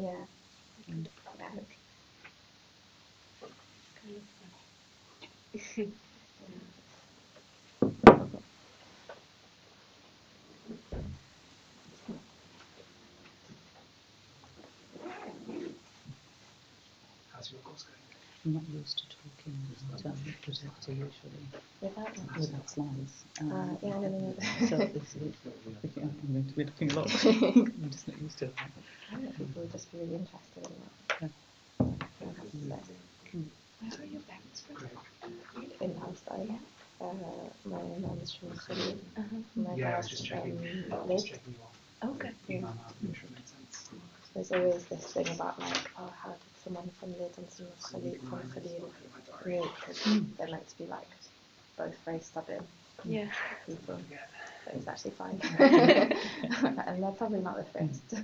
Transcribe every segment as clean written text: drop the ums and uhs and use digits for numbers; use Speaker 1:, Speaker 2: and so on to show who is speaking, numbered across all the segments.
Speaker 1: Yeah.
Speaker 2: How's your course going?
Speaker 3: I'm not used to talking as a presenter usually without slides.
Speaker 1: Yeah, no.
Speaker 3: So this is, I'm going to be looking a lot. I'm just not used to it.
Speaker 1: I think people would just be really interested in that.
Speaker 3: Yeah.
Speaker 1: Where are your parents from? In Palestine. My mum's from Sudan. My
Speaker 2: Yeah, I
Speaker 1: dad's
Speaker 2: was just checking.
Speaker 1: Liz.
Speaker 2: Checking you off.
Speaker 1: Okay.
Speaker 2: Yeah. I'm sure it makes sense.
Speaker 1: There's always this thing about like, oh, how did someone from Lid and someone from Khalil create? Because they're meant to be like both very stubborn people. But it's actually fine. And they're probably not the first. So.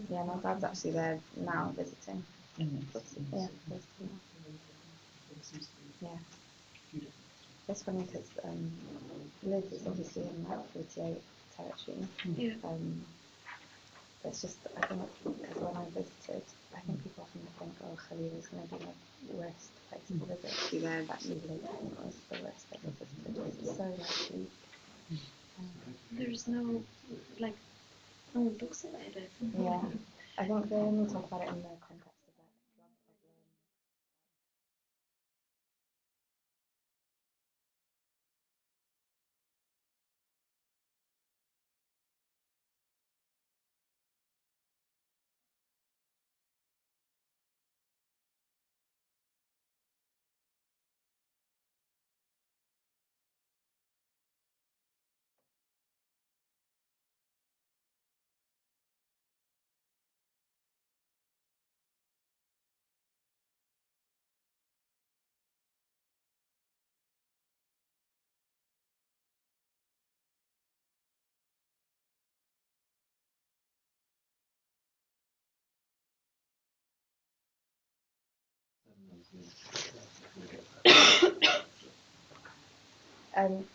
Speaker 1: Yeah, my dad's actually there now visiting. Yeah, visiting now. Yeah. It's funny because Liz is obviously in like 48 territory.
Speaker 4: Yeah.
Speaker 1: It's just, I think, because when I visited, I think people often think, oh, Khalil is going to be like the worst place to visit. Yeah, actually, Liz, I think, was the worst place to visit. It's so like bleak.
Speaker 4: There's no, like, no one talks about it.
Speaker 1: Yeah, I think they only talk about it in the context of like drug problem.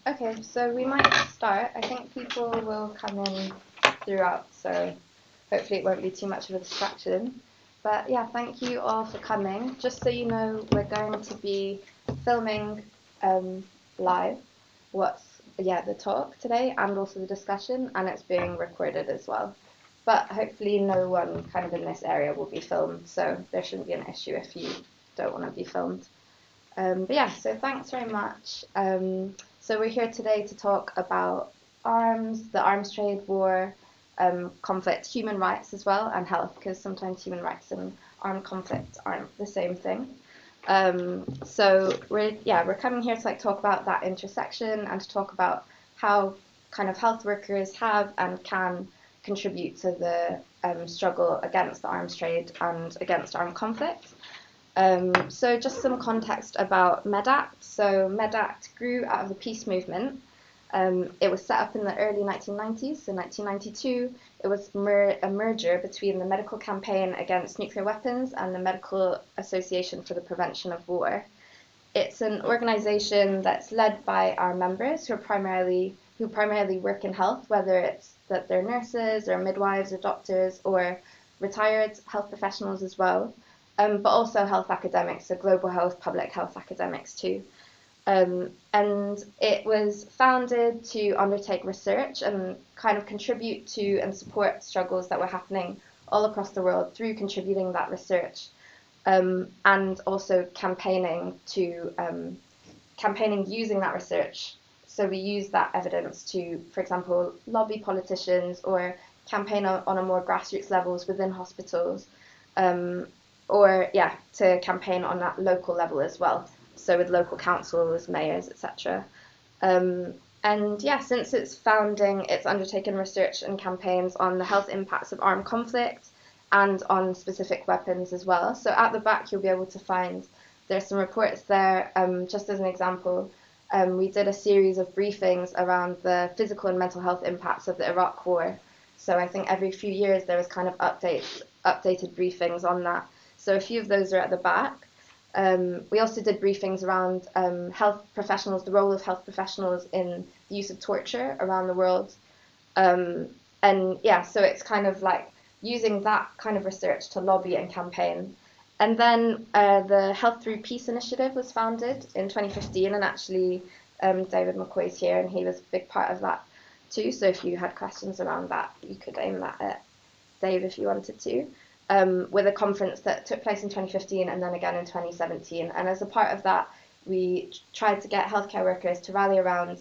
Speaker 1: Okay, so we might start. I think people will come in throughout, so hopefully it won't be too much of a distraction. But yeah, thank you all for coming. Just so you know, we're going to be filming live the talk today and also the discussion, and it's being recorded as well. But hopefully no one kind of in this area will be filmed, so there shouldn't be an issue if you don't want to be filmed. But yeah, so thanks very much. So we're here today to talk about arms, the arms trade war, conflict, human rights as well, and health, because sometimes human rights and armed conflict aren't the same thing. So we're coming here to like talk about that intersection and to talk about how kind of health workers have and can contribute to the struggle against the arms trade and against armed conflict. So just some context about Medact. So Medact grew out of the peace movement. It was set up in the early 1990s. So 1992, it was a merger between the Medical Campaign Against Nuclear Weapons and the Medical Association for the Prevention of War. It's an organization that's led by our members who primarily work in health, whether it's that they're nurses or midwives or doctors or retired health professionals as well. But also health academics, so global health, public health academics too. And it was founded to undertake research and kind of contribute to and support struggles that were happening all across the world through contributing that research, and also campaigning using that research. So we use that evidence to, for example, lobby politicians or campaign on a more grassroots levels within hospitals. To campaign on that local level as well. So with local councils, mayors, etc. Since its founding, it's undertaken research and campaigns on the health impacts of armed conflict and on specific weapons as well. So at the back, you'll be able to find there's some reports there. Just as an example, we did a series of briefings around the physical and mental health impacts of the Iraq War. So I think every few years there was kind of updated briefings on that. So a few of those are at the back. We also did briefings around health professionals, the role of health professionals in the use of torture around the world. And yeah, so it's kind of like using that kind of research to lobby and campaign. And then the Health Through Peace initiative was founded in 2015, and actually David McCoy's here, and he was a big part of that too. So if you had questions around that, you could aim that at Dave if you wanted to. With a conference that took place in 2015 and then again in 2017. And as a part of that, we tried to get healthcare workers to rally around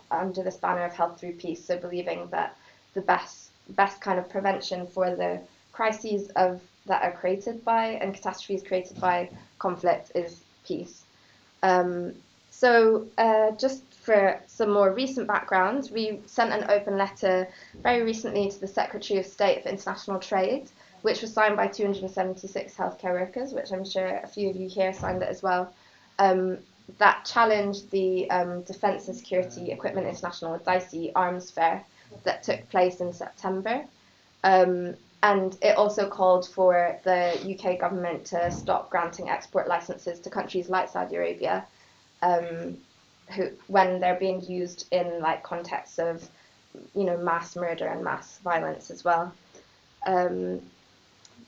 Speaker 1: under this banner of Health Through Peace, so believing that the best kind of prevention for the crises that are created by and catastrophes created by conflict is peace. So just for some more recent background, we sent an open letter very recently to the Secretary of State for International Trade, which was signed by 276 healthcare workers, which I'm sure a few of you here signed it as well, that challenged the Defence and Security Equipment International, DSEI, arms fair that took place in September. And it also called for the UK government to stop granting export licenses to countries like Saudi Arabia, when they're being used in like contexts of, mass murder and mass violence as well.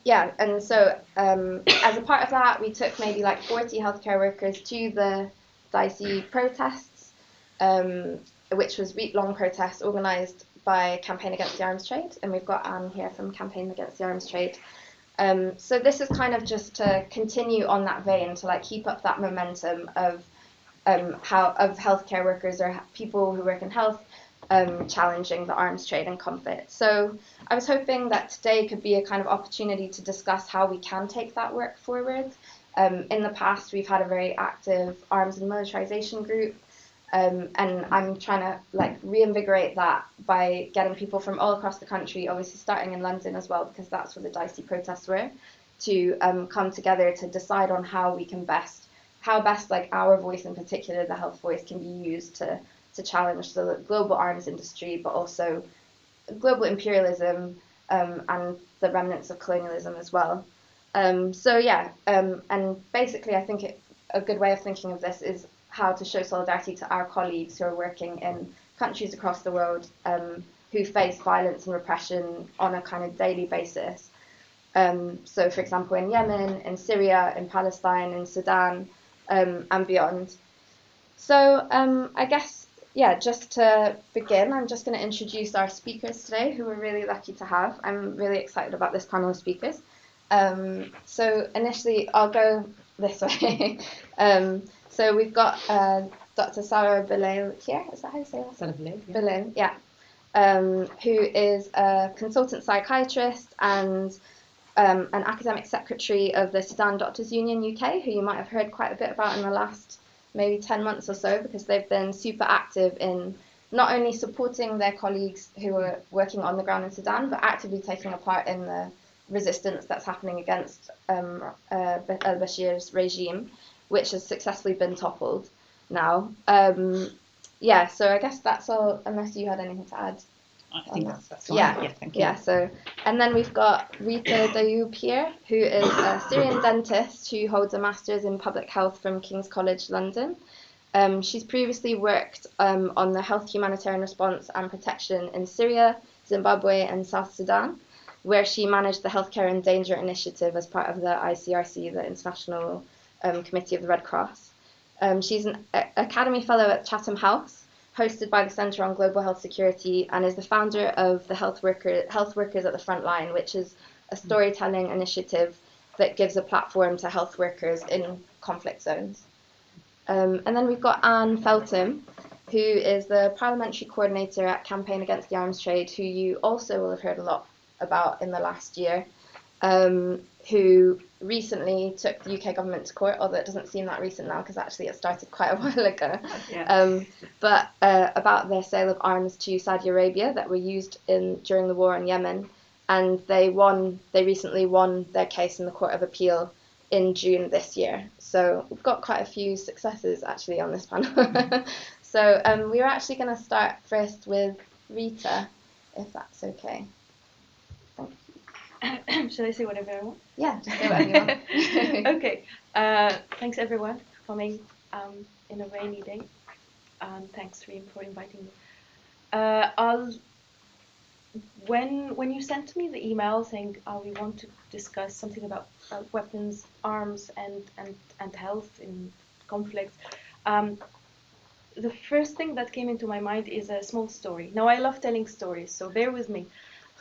Speaker 1: Yeah, and so as a part of that, we took maybe like 40 healthcare workers to the DSEI protests, which was week-long protests organised by Campaign Against the Arms Trade, and we've got Anne here from Campaign Against the Arms Trade. So this is kind of just to continue on that vein, to like keep up that momentum of healthcare workers or people who work in health challenging the arms trade and conflict. So I was hoping that today could be a kind of opportunity to discuss how we can take that work forward. In the past, we've had a very active arms and militarization group, and I'm trying to like reinvigorate that by getting people from all across the country, obviously starting in London as well, because that's where the DSEI protests were, to come together to decide on how we can best like our voice in particular, the health voice, can be used to challenge the global arms industry, but also global imperialism and the remnants of colonialism as well. So yeah, and basically I think a good way of thinking of this is how to show solidarity to our colleagues who are working in countries across the world who face violence and repression on a kind of daily basis. So for example, in Yemen, in Syria, in Palestine, in Sudan, and beyond. So I guess, yeah, just to begin, I'm just going to introduce our speakers today, who we're really lucky to have. I'm really excited about this panel of speakers. So initially, I'll go this way. So we've got Dr. Sarah Bilal here. Is that how you say that?
Speaker 3: Sarah Bilal, yeah.
Speaker 1: Bilal, yeah. Who is a consultant psychiatrist and an academic secretary of the Sudan Doctors Union UK, who you might have heard quite a bit about in the last maybe 10 months or so, because they've been super active in not only supporting their colleagues who are working on the ground in Sudan, but actively taking a part in the resistance that's happening against al-Bashir's regime, which has successfully been toppled now. Yeah, so I guess that's all, unless you had anything to add.
Speaker 3: I think that's fine.
Speaker 1: Yeah,
Speaker 3: thank you.
Speaker 1: Yeah, so, and then we've got Rita Dayoub here, who is a Syrian dentist who holds a master's in public health from King's College London. She's previously worked on the health humanitarian response and protection in Syria, Zimbabwe, and South Sudan, where she managed the Healthcare in Danger initiative as part of the ICRC, the International Committee of the Red Cross. She's an Academy Fellow at Chatham House, hosted by the Centre on Global Health Security, and is the founder of the Health Workers at the Front Line, which is a storytelling initiative that gives a platform to health workers in conflict zones. And then we've got Anne Feltham, who is the parliamentary coordinator at Campaign Against the Arms Trade, who you also will have heard a lot about in the last year, who recently took the UK government to court, although it doesn't seem that recent now because actually it started quite a while ago, but about their sale of arms to Saudi Arabia that were used during the war in Yemen, and they recently won their case in the Court of Appeal in June this year. So we've got quite a few successes actually on this panel. So we were actually going to start first with Rita, if that's okay.
Speaker 4: Should I say whatever I want?
Speaker 1: Yeah, just say whatever you want.
Speaker 4: Okay. Thanks everyone for coming in a rainy day. Thanks for inviting me.
Speaker 5: when you sent me the email saying we want to discuss something about weapons, arms, and health in conflicts, the first thing that came into my mind is a small story. Now, I love telling stories, so bear with me.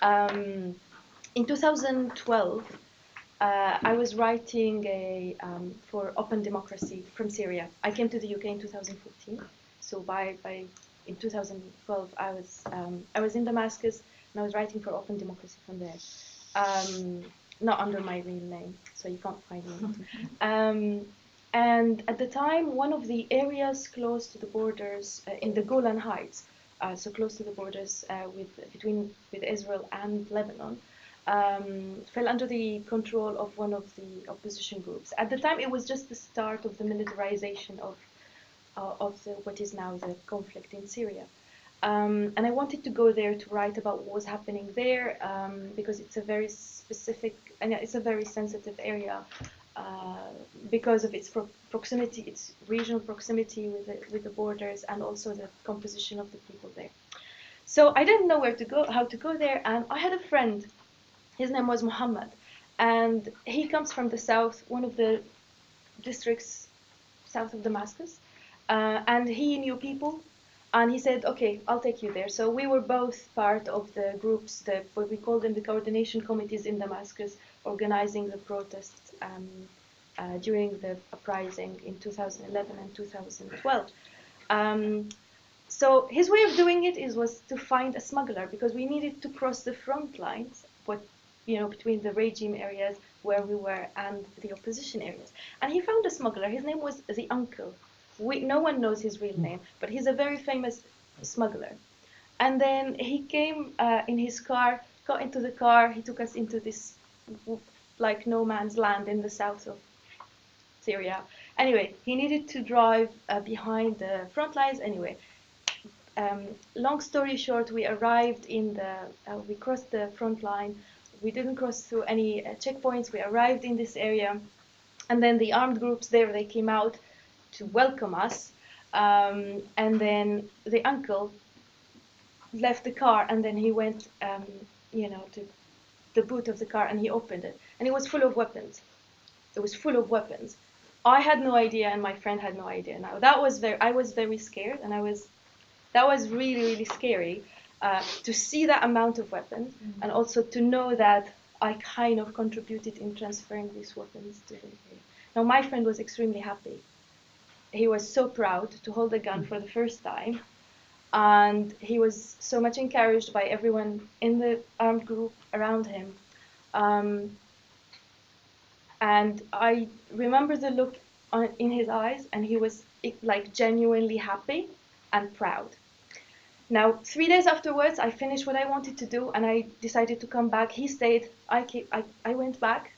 Speaker 5: In 2012, I was writing for Open Democracy from Syria. I came to the UK in 2014, so in 2012 I was in Damascus and I was writing for Open Democracy from there, not under my real name, so you can't find me. And at the time, one of the areas close to the borders in the Golan Heights, so close to the borders with Israel and Lebanon, fell under the control of one of the opposition groups. At the time, it was just the start of the militarization of what is now the conflict in Syria. And I wanted to go there to write about what was happening there because it's a very specific and it's a very sensitive area because of its proximity, its regional proximity with the borders, and also the composition of the people there. So I didn't know how to go there, and I had a friend. His name was Muhammad, and he comes from the south, one of the districts south of Damascus, and he knew people, and he said, okay, I'll take you there. So we were both part of the groups, what we call them the coordination committees in Damascus, organizing the protests during the uprising in 2011 and 2012. So his way of doing it was to find a smuggler, because we needed to cross the front lines, between the regime areas where we were and the opposition areas. And he found a smuggler. His name was the Uncle. No one knows his real name, but he's a very famous smuggler. And then he came in his car, got into the car. He took us into this like no man's land in the south of Syria. Anyway, he needed to drive behind the front lines. Anyway, long story short, we arrived we crossed the front line. We didn't cross through any checkpoints. We arrived in this area, and then the armed groups there, they came out to welcome us. And then the Uncle left the car, and then he went, to the boot of the car, and he opened it, and it was full of weapons. It was full of weapons. I had no idea, and my friend had no idea. Now I was very scared, and that was really, really scary to see that amount of weapons, and also to know that I kind of contributed in transferring these weapons to him. Now my friend was extremely happy. He was so proud to hold a gun for the first time, and he was so much encouraged by everyone in the armed group around him. And I remember the look in his eyes, and he was like genuinely happy and proud. Now, 3 days afterwards, I finished what I wanted to do, and I decided to come back. He stayed. I went back.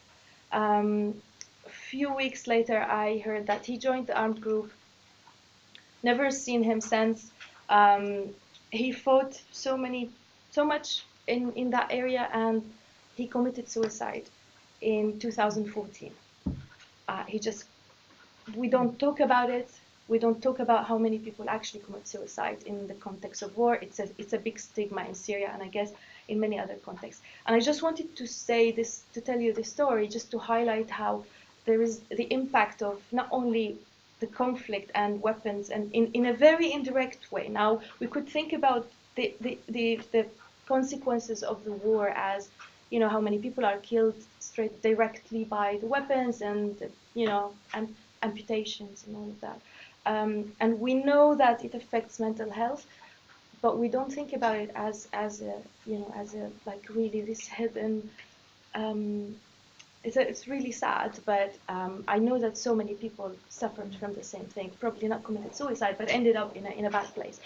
Speaker 5: A few weeks later, I heard that he joined the armed group. Never seen him since. He fought so much in that area, and he committed suicide in 2014. We don't talk about it. We don't talk about how many people actually commit suicide in the context of war. It's a big stigma in Syria, and I guess in many other contexts. And I just wanted to say this, to tell you this story, just to highlight how there is the impact of not only the conflict and weapons, and in a very indirect way. Now, we could think about the consequences of the war as, how many people are killed straight directly by the weapons, and, and amputations and all of that. And we know that it affects mental health, but we don't think about it as like really this hidden. It's really sad, but I know that so many people suffered from the same thing. Probably not committed suicide, but ended up in a bad place.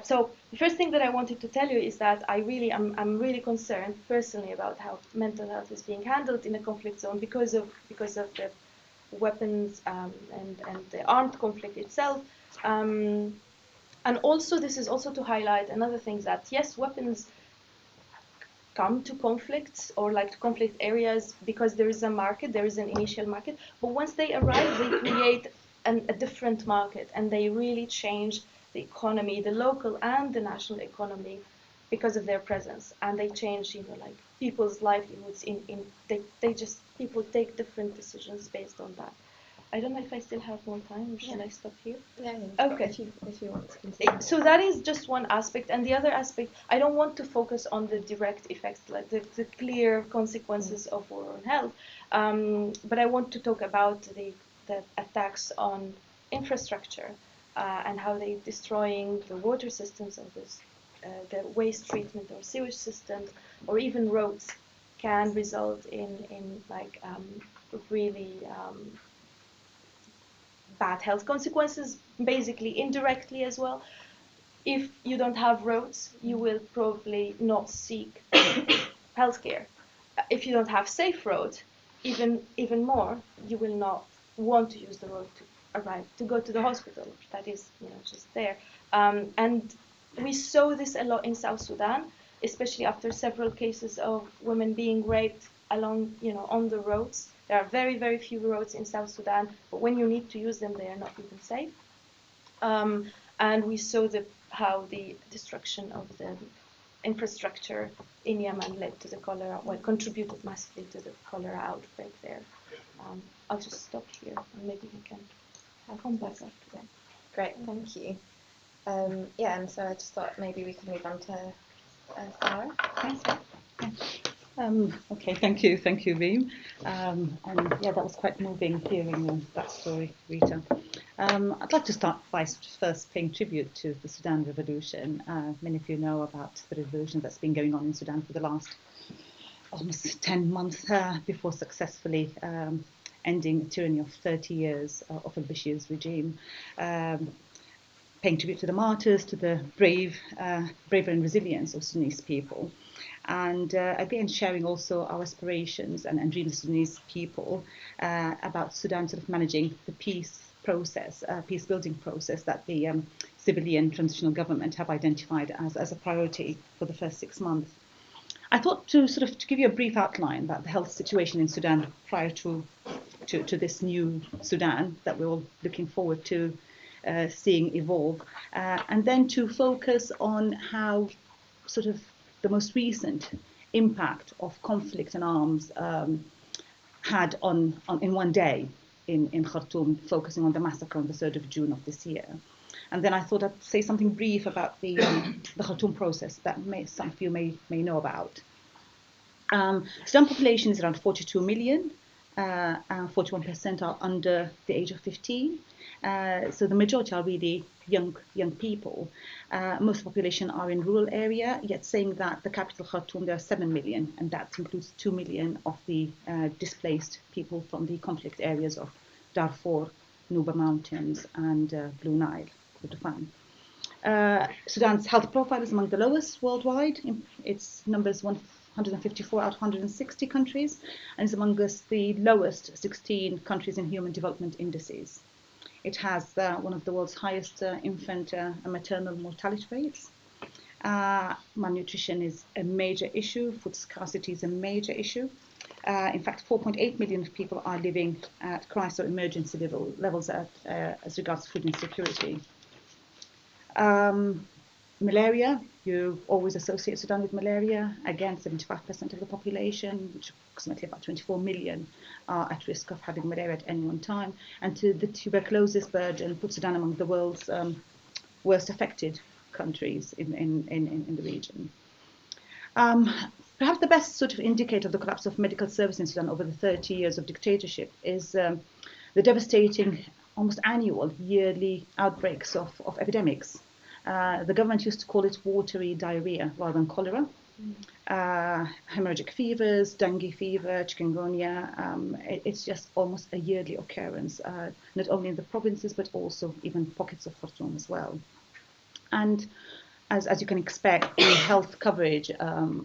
Speaker 5: So the first thing that I wanted to tell you is that I'm really concerned personally about how mental health is being handled in a conflict zone because of the weapons and the armed conflict itself. And also, this is also to highlight another thing, that yes, weapons come to conflicts or like to conflict areas because there is a market, there is an initial market, but once they arrive, they create a different market, and they really change the economy, the local and the national economy because of their presence, and they change, like people's livelihoods. People take different decisions based on that. I don't know if I still have more time, or should I stop here?
Speaker 1: Yeah.
Speaker 5: Okay.
Speaker 1: If you want to continue.
Speaker 5: So that is just one aspect, and the other aspect, I don't want to focus on the direct effects, like the clear consequences of war on health, but I want to talk about the attacks on infrastructure and how they destroying the water systems of the waste treatment or sewage systems, or even roads, can result in like really bad health consequences, basically indirectly as well. If you don't have roads, you will probably not seek healthcare. If you don't have safe roads, even more, you will not want to use the road to go to the hospital. That is, just there. And we saw this a lot in South Sudan, especially after several cases of women being raped along, on the roads. There are very, very few roads in South Sudan, but when you need to use them, they are not even safe. And we saw how the destruction of the infrastructure in Yemen led to the cholera, contributed massively to the cholera outbreak there. I'll just stop here, and maybe we can come back after that.
Speaker 1: Great, thank you. And so I just thought maybe we can move on to Sarah.
Speaker 3: Okay, thank you, Reem. And yeah, that was quite moving hearing that story, Rita. I'd like to start by first paying tribute to the Sudan Revolution. Many of you know about the revolution that's been going on in Sudan for the last almost 10 months before successfully ending a tyranny of 30 years of al-Bashir's regime. Paying tribute to the martyrs, to the bravery and resilience of Sudanese people. And again, sharing also our aspirations and dreams of Sudanese people about Sudan sort of managing the peace building process that the civilian transitional government have identified as a priority for the first 6 months. I thought to give you a brief outline about the health situation in Sudan prior to this new Sudan that we're all looking forward to seeing evolve, and then to focus on how the most recent impact of conflict and arms had on in one day in Khartoum, focusing on the massacre on the 3rd of June of this year. And then I thought I'd say something brief about the Khartoum process that some of you may know about. Sudan population is around 42 million, 41% are under the age of 15. So the majority are really young people. Most of the population are in rural area, yet saying that the capital Khartoum, there are 7 million, and that includes 2 million of the displaced people from the conflict areas of Darfur, Nuba Mountains, and Blue Nile, Kordofan. Sudan's health profile is among the lowest worldwide. Its numbers 154 out of 160 countries, and is amongst the lowest 16 countries in human development indices. It has one of the world's highest infant and maternal mortality rates. Malnutrition is a major issue. Food scarcity is a major issue. In fact, 4.8 million people are living at crisis or emergency levels as regards food insecurity. Malaria, you always associate Sudan with malaria. Again, 75% of the population, which approximately about 24 million, are at risk of having malaria at any one time. And to the tuberculosis burden puts Sudan among the world's worst affected countries in the region. Perhaps the best indicator of the collapse of medical service in Sudan over the 30 years of dictatorship is the devastating, almost annual, yearly outbreaks of epidemics. The government used to call it watery diarrhea rather than cholera. Hemorrhagic fevers, dengue fever, chikungunya. It's just almost a yearly occurrence, not only in the provinces, but also even pockets of Khartoum as well. And as you can expect, the health coverage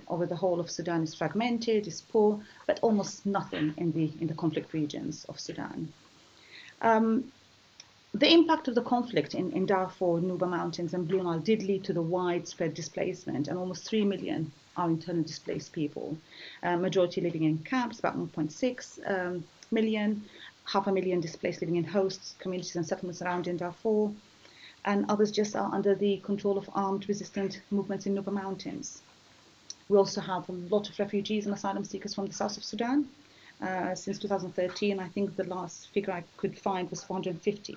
Speaker 3: over the whole of Sudan is fragmented, is poor, but almost nothing in the conflict regions of Sudan. The impact of the conflict in Darfur, Nuba Mountains, and Blue Nile did lead to the widespread displacement, and almost 3 million are internally displaced people. Majority living in camps, about 1.6 million, 500,000 displaced living in hosts, communities, and settlements around in Darfur. and others just are under the control of armed resistant movements in Nuba Mountains. We also have a lot of refugees and asylum seekers from the south of Sudan. Since 2013, I think the last figure I could find was 450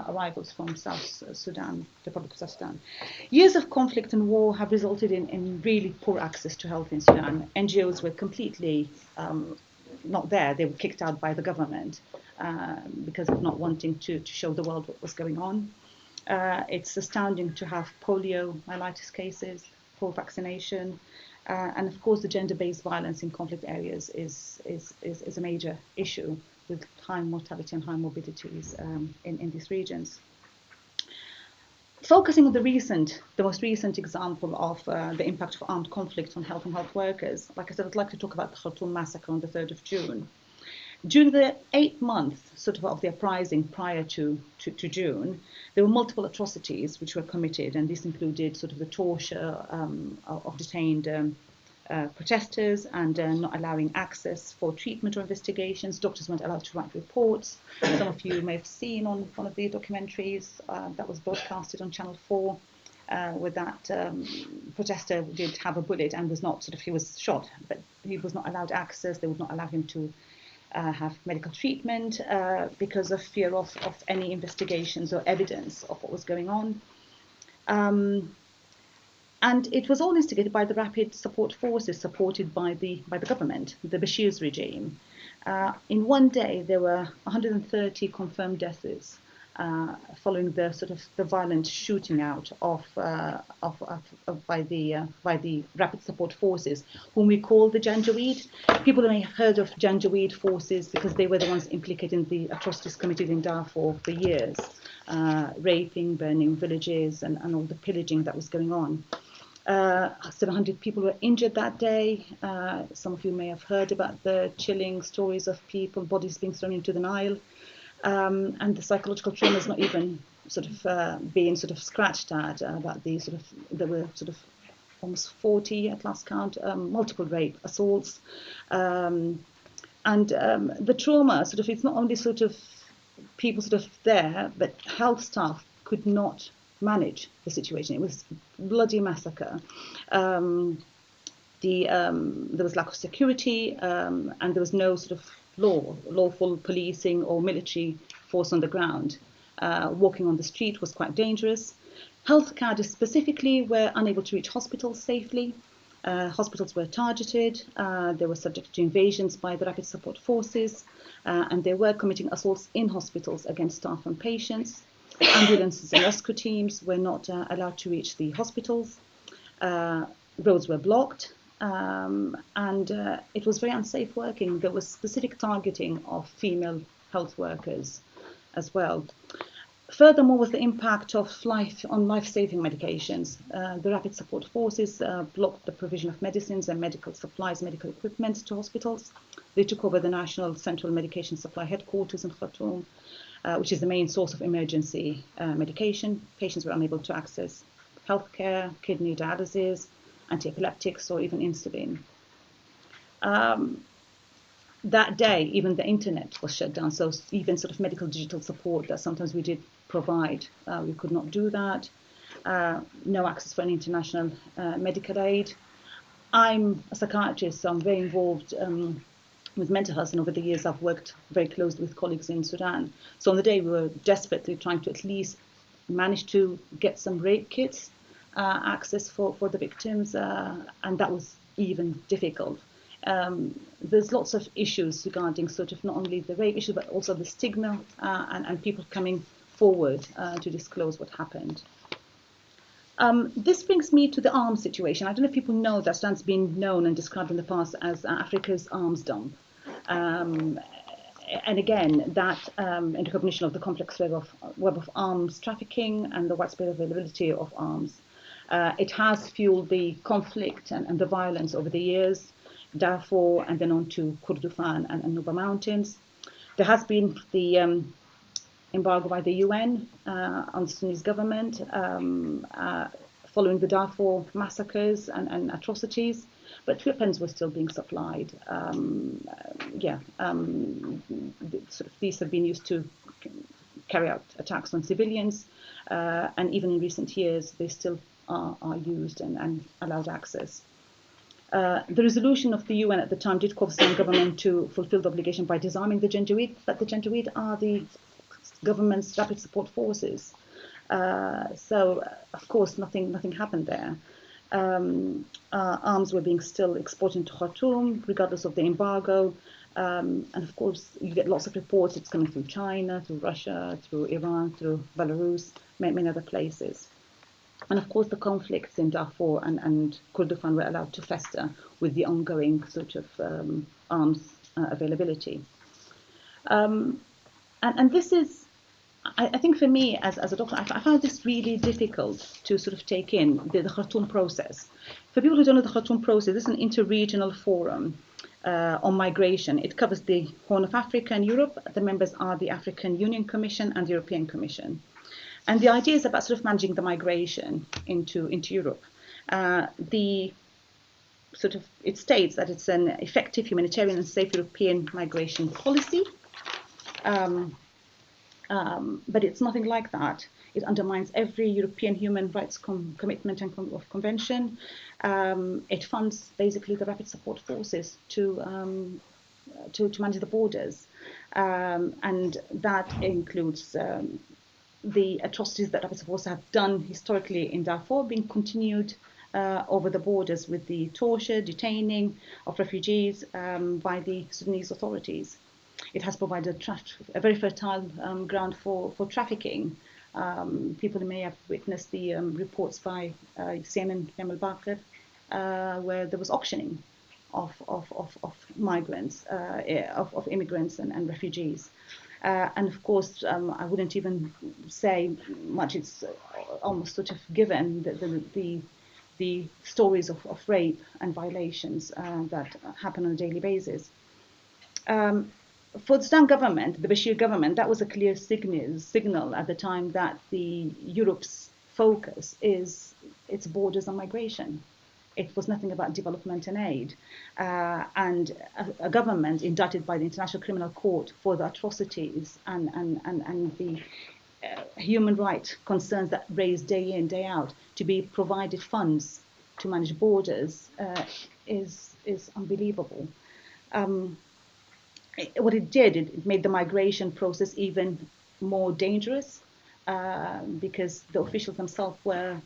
Speaker 3: arrivals from South Sudan, the Republic of South Sudan. Years of conflict and war have resulted in really poor access to health in Sudan. NGOs were completely not there. They were kicked out by the government because of not wanting to show the world what was going on. It's astounding to have poliomyelitis cases, poor vaccination, and of course the gender-based violence in conflict areas is a major issue, with high mortality and high morbidities in these regions. Focusing on the most recent example of the impact of armed conflict on health and health workers, like I said, I'd like to talk about the Khartoum massacre on the 3rd of June. During the 8 months of the uprising prior to June, there were multiple atrocities which were committed, and this included the torture of detained protesters and not allowing access for treatment or investigations. Doctors weren't allowed to write reports. Some of you may have seen on one of the documentaries that was broadcasted on Channel 4, where that protester did have a bullet and was not he was shot, but he was not allowed access. They would not allow him to have medical treatment because of fear of any investigations or evidence of what was going on. And it was all instigated by the Rapid Support Forces supported by the government, the Bashir's regime. In one day, there were 130 confirmed deaths following the violent shooting out by the Rapid Support Forces, whom we call the Janjaweed. People may have heard of Janjaweed forces because they were the ones implicated in the atrocities committed in Darfur for years, raping, burning villages, and all the pillaging that was going on. 700 people were injured that day. Some of you may have heard about the chilling stories of bodies being thrown into the Nile. And the psychological trauma is not even being scratched at. About there were almost 40 at last count, multiple rape assaults, and the trauma it's not only people there, but health staff could not manage the situation. It was a bloody massacre. There was lack of security, and there was no lawful policing or military force on the ground. Walking on the street was quite dangerous. Health cadres specifically were unable to reach hospitals safely. Hospitals were targeted. They were subject to invasions by the Rapid Support Forces, and they were committing assaults in hospitals against staff and patients. Ambulances and rescue teams were not allowed to reach the hospitals. Roads were blocked. And it was very unsafe working. There was specific targeting of female health workers as well. Furthermore, was the impact of life-saving medications. The Rapid Support Forces blocked the provision of medicines and medical supplies, medical equipment to hospitals. They took over the National Central Medication Supply Headquarters in Khartoum, which is the main source of emergency medication. Patients were unable to access healthcare, kidney dialysis, anti-epileptics, or even insulin. That day, even the internet was shut down, so even medical digital support that sometimes we did provide, we could not do that. No access for any international medical aid. I'm a psychiatrist, so I'm very involved with mental health, and over the years I've worked very closely with colleagues in Sudan. So on the day we were desperately trying to at least manage to get some rape kits, access for the victims, and that was even difficult. There's lots of issues regarding not only the rape issue, but also the stigma and people coming forward to disclose what happened. This brings me to the arms situation. I don't know if people know that Sudan's been known and described in the past as Africa's arms dump. And again, that in recognition of the complex web of arms trafficking and the widespread availability of arms. It has fueled the conflict and the violence over the years, Darfur and then on to Kordofan and Nuba Mountains. There has been the embargo by the UN on the Sudanese government following the Darfur massacres and atrocities, but weapons were still being supplied. These have been used to carry out attacks on civilians, and even in recent years they still are used and allowed access. The resolution of the UN at the time did call for the Sudan government to fulfill the obligation by disarming the Janjaweed, but the Janjaweed are the government's rapid support forces. So, of course, nothing happened there. Arms were being still exported to Khartoum, regardless of the embargo. And of course, you get lots of reports. It's coming through China, through Russia, through Iran, through Belarus, many other places. And of course, the conflicts in Darfur and Kurdistan were allowed to fester with the ongoing sort of arms availability. And this is, I think for me as a doctor, I found this really difficult to sort of take in, the Khartoum process. For people who don't know the Khartoum process, this is an interregional forum on migration. It covers the Horn of Africa and Europe. The members are the African Union Commission and the European Commission. And the idea is about sort of managing the migration into Europe. It states that it's an effective humanitarian and safe European migration policy. But it's nothing like that. It undermines every European human rights commitment and convention. It funds basically the rapid support forces to manage the borders, and that includes the atrocities that rapid support forces have done historically in Darfur being continued over the borders with the torture, detaining of refugees by the Sudanese authorities. It has provided a very fertile ground for trafficking. People may have witnessed the reports by Hussein and Kemal Bakr, where there was auctioning of migrants, of immigrants and refugees. And of course, I wouldn't even say much. It's almost sort of given the stories of rape and violations that happen on a daily basis. For the Sudan government, the Bashir government, that was a clear signal at the time that Europe's focus is its borders and migration. It was nothing about development and aid. And a government indicted by the International Criminal Court for the atrocities and the human rights concerns that raised day in, day out, to be provided funds to manage borders is unbelievable. What it did, it made the migration process even more dangerous because the officials themselves were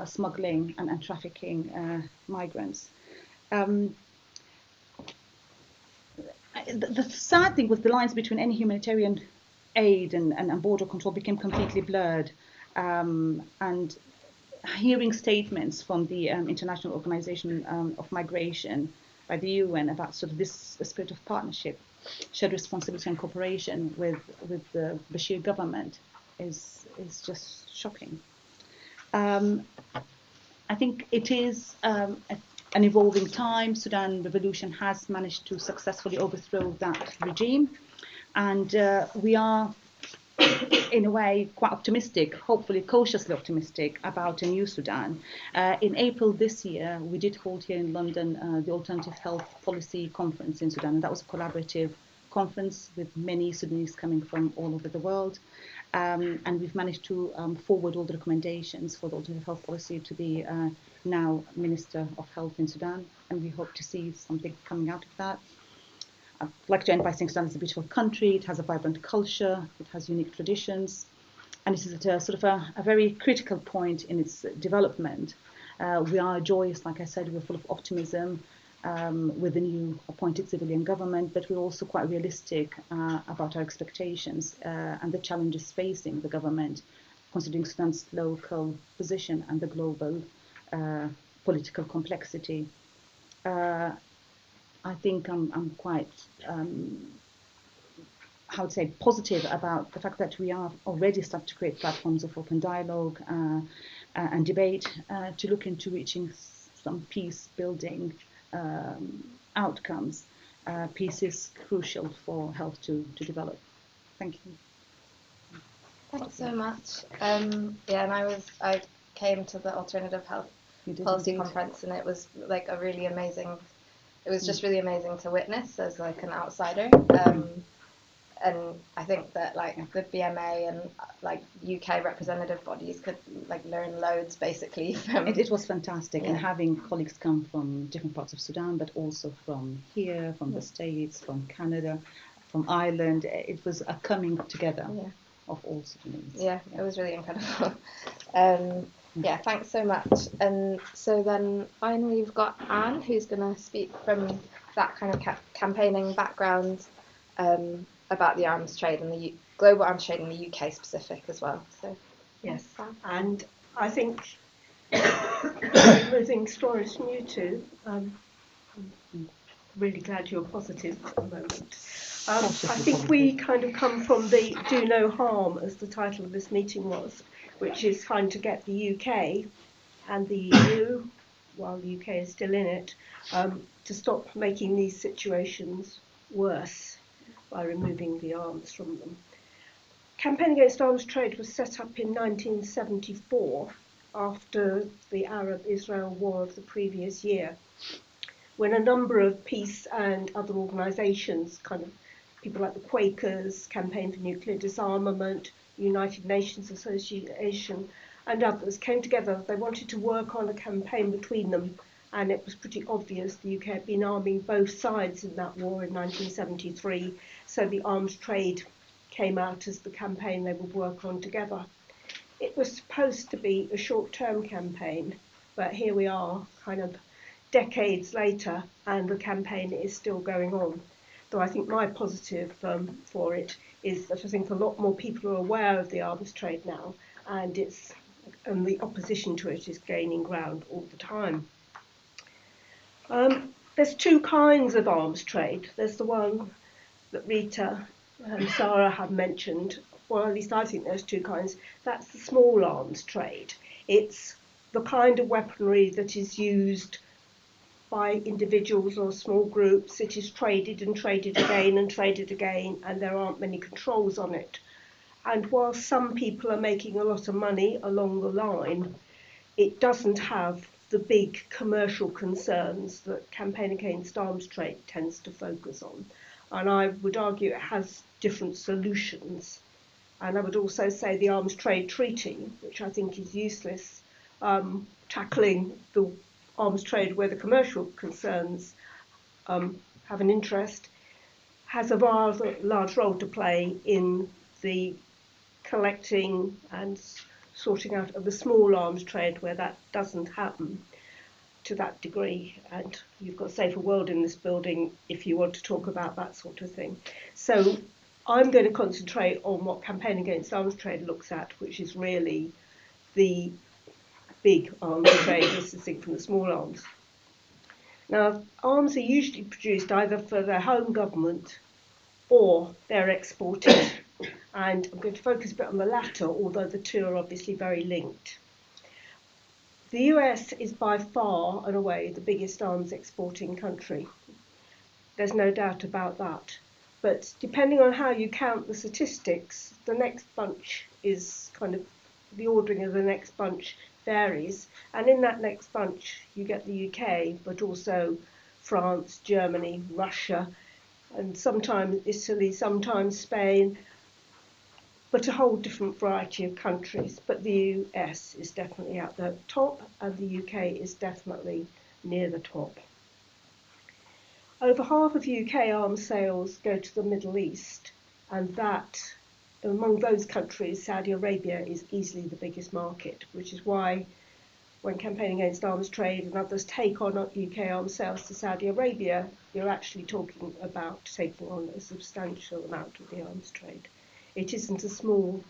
Speaker 3: smuggling and trafficking migrants. The sad thing was the lines between any humanitarian aid and border control became completely blurred. And hearing statements from the International Organization of Migration by the UN about sort of this spirit of partnership, shared responsibility and cooperation with the Bashir government is just shocking. I think it is an evolving time. Sudan revolution has managed to successfully overthrow that regime, and we are, in a way, quite optimistic, hopefully cautiously optimistic, about a new Sudan. In April this year, we did hold here in London the Alternative Health Policy Conference in Sudan, and that was a collaborative conference with many Sudanese coming from all over the world. And we've managed to forward all the recommendations for the alternative health policy to the now Minister of Health in Sudan, and we hope to see something coming out of that. I'd like to end by saying Sudan is a beautiful country. It has a vibrant culture. It has unique traditions, and it is at a sort of a very critical point in its development. We are joyous, like I said, we're full of optimism with the new appointed civilian government, but we're also quite realistic about our expectations and the challenges facing the government, considering Sudan's local position and the global political complexity. I think I'm quite, how to say, positive about the fact that we are already starting to create platforms of open dialogue and debate to look into reaching some peace-building outcomes. Peace is crucial for health to develop. Thank you.
Speaker 1: Thanks so much. Yeah, and I came to the Alternative Health Policy Conference, and it was like a really amazing. It was just really amazing to witness as like an outsider. and I think that like the BMA and like UK representative bodies could like learn loads basically from.
Speaker 3: It was fantastic, and
Speaker 1: Yeah.
Speaker 3: having colleagues come from different parts of Sudan, but also from here, from the States, from Canada, from Ireland. It was a coming together
Speaker 1: Yeah.
Speaker 3: of all Sudanese.
Speaker 1: Yeah, it was really incredible. Yeah, thanks so much. And so then finally we've got Anne, who's going to speak from that kind of campaigning background about the arms trade and the global arms trade in the UK specific as well. So
Speaker 6: Yes,
Speaker 1: Anne.
Speaker 6: and I think everything Stora's new to. I'm really glad you're positive at the moment. I think we kind of come from the do no harm, as the title of this meeting was, which is trying to get the UK and the EU, while the UK is still in it, to stop making these situations worse by removing the arms from them. Campaign Against Arms Trade was set up in 1974 after the Arab-Israel war of the previous year, when a number of peace and other organisations, kind of people like the Quakers, Campaign for Nuclear Disarmament, United Nations Association, and others came together. They wanted to work on a campaign between them, and it was pretty obvious the UK had been arming both sides in that war in 1973, so the arms trade came out as the campaign they would work on together. It was supposed to be a short-term campaign, but here we are, kind of decades later, and the campaign is still going on. Though I think my positive for it is that I think a lot more people are aware of the arms trade now, and the opposition to it is gaining ground all the time. There's two kinds of arms trade. There's the one that Rita and Sarah have mentioned. Well, at least I think there's two kinds. That's the small arms trade. It's the kind of weaponry that is used by individuals or small groups. It is traded and traded again and traded again, and there aren't many controls on it. And while some people are making a lot of money along the line, it doesn't have the big commercial concerns that Campaign Against Arms Trade tends to focus on. And I would argue it has different solutions. And I would also say the Arms Trade Treaty, which I think is useless, tackling the arms trade where the commercial concerns have an interest, has a rather large role to play in the collecting and sorting out of the small arms trade where that doesn't happen to that degree. And you've got Safer World in this building if you want to talk about that sort of thing. So I'm going to concentrate on what Campaign Against Arms Trade looks at, which is really the big arms trade, distinct from the small arms. Now, arms are usually produced either for their home government or they're exported. And I'm going to focus a bit on the latter, although the two are obviously very linked. The US is by far and away the biggest arms exporting country. There's no doubt about that. But depending on how you count the statistics, the next bunch is kind of, the ordering of the next bunch varies. And in that next bunch, you get the UK, but also France, Germany, Russia, and sometimes Italy, sometimes Spain, but a whole different variety of countries. But the US is definitely at the top, and the UK is definitely near the top. Over half of UK arms sales go to the Middle East, and that, among those countries, Saudi Arabia is easily the biggest market, which is why when Campaign Against Arms Trade and others take on UK arms sales to Saudi Arabia, you're actually talking about taking on a substantial amount of the arms trade. It isn't a small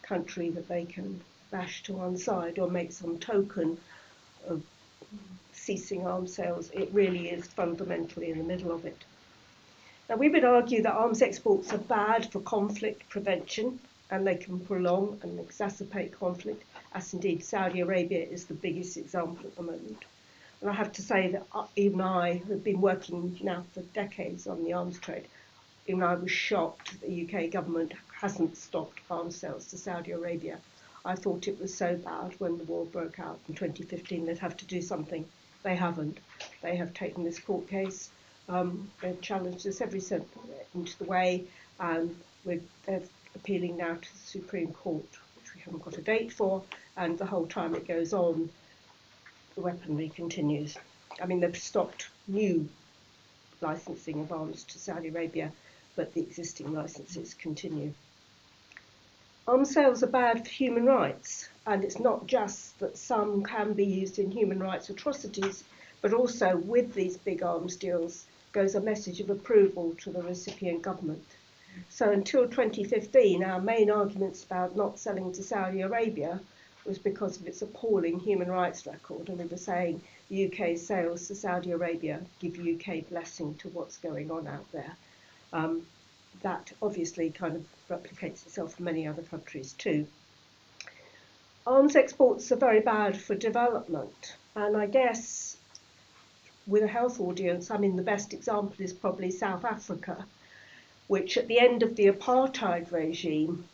Speaker 6: country that they can bash to one side or make some token of ceasing arms sales. It really is fundamentally in the middle of it. Now, we would argue that arms exports are bad for conflict prevention, and they can prolong and exacerbate conflict, as indeed Saudi Arabia is the biggest example at the moment. And I have to say that even I, who have been working now for decades on the arms trade, even I was shocked that the UK government hasn't stopped arms sales to Saudi Arabia. I thought it was so bad when the war broke out in 2015 they'd have to do something. They haven't. They have taken this court case. They've challenged us every step into the way, and they're appealing now to the Supreme Court, which we haven't got a date for, and the whole time it goes on, the weaponry continues. I mean, they've stopped new licensing of arms to Saudi Arabia, but the existing licenses continue. Arms sales are bad for human rights, and it's not just that some can be used in human rights atrocities, but also with these big arms deals goes a message of approval to the recipient government. So until 2015, our main arguments about not selling to Saudi Arabia was because of its appalling human rights record, and we were saying the UK's sales to Saudi Arabia give UK blessing to what's going on out there. That obviously kind of replicates itself in many other countries too. Arms exports are very bad for development, and I guess with a health audience, I mean, the best example is probably South Africa, which at the end of the apartheid regime,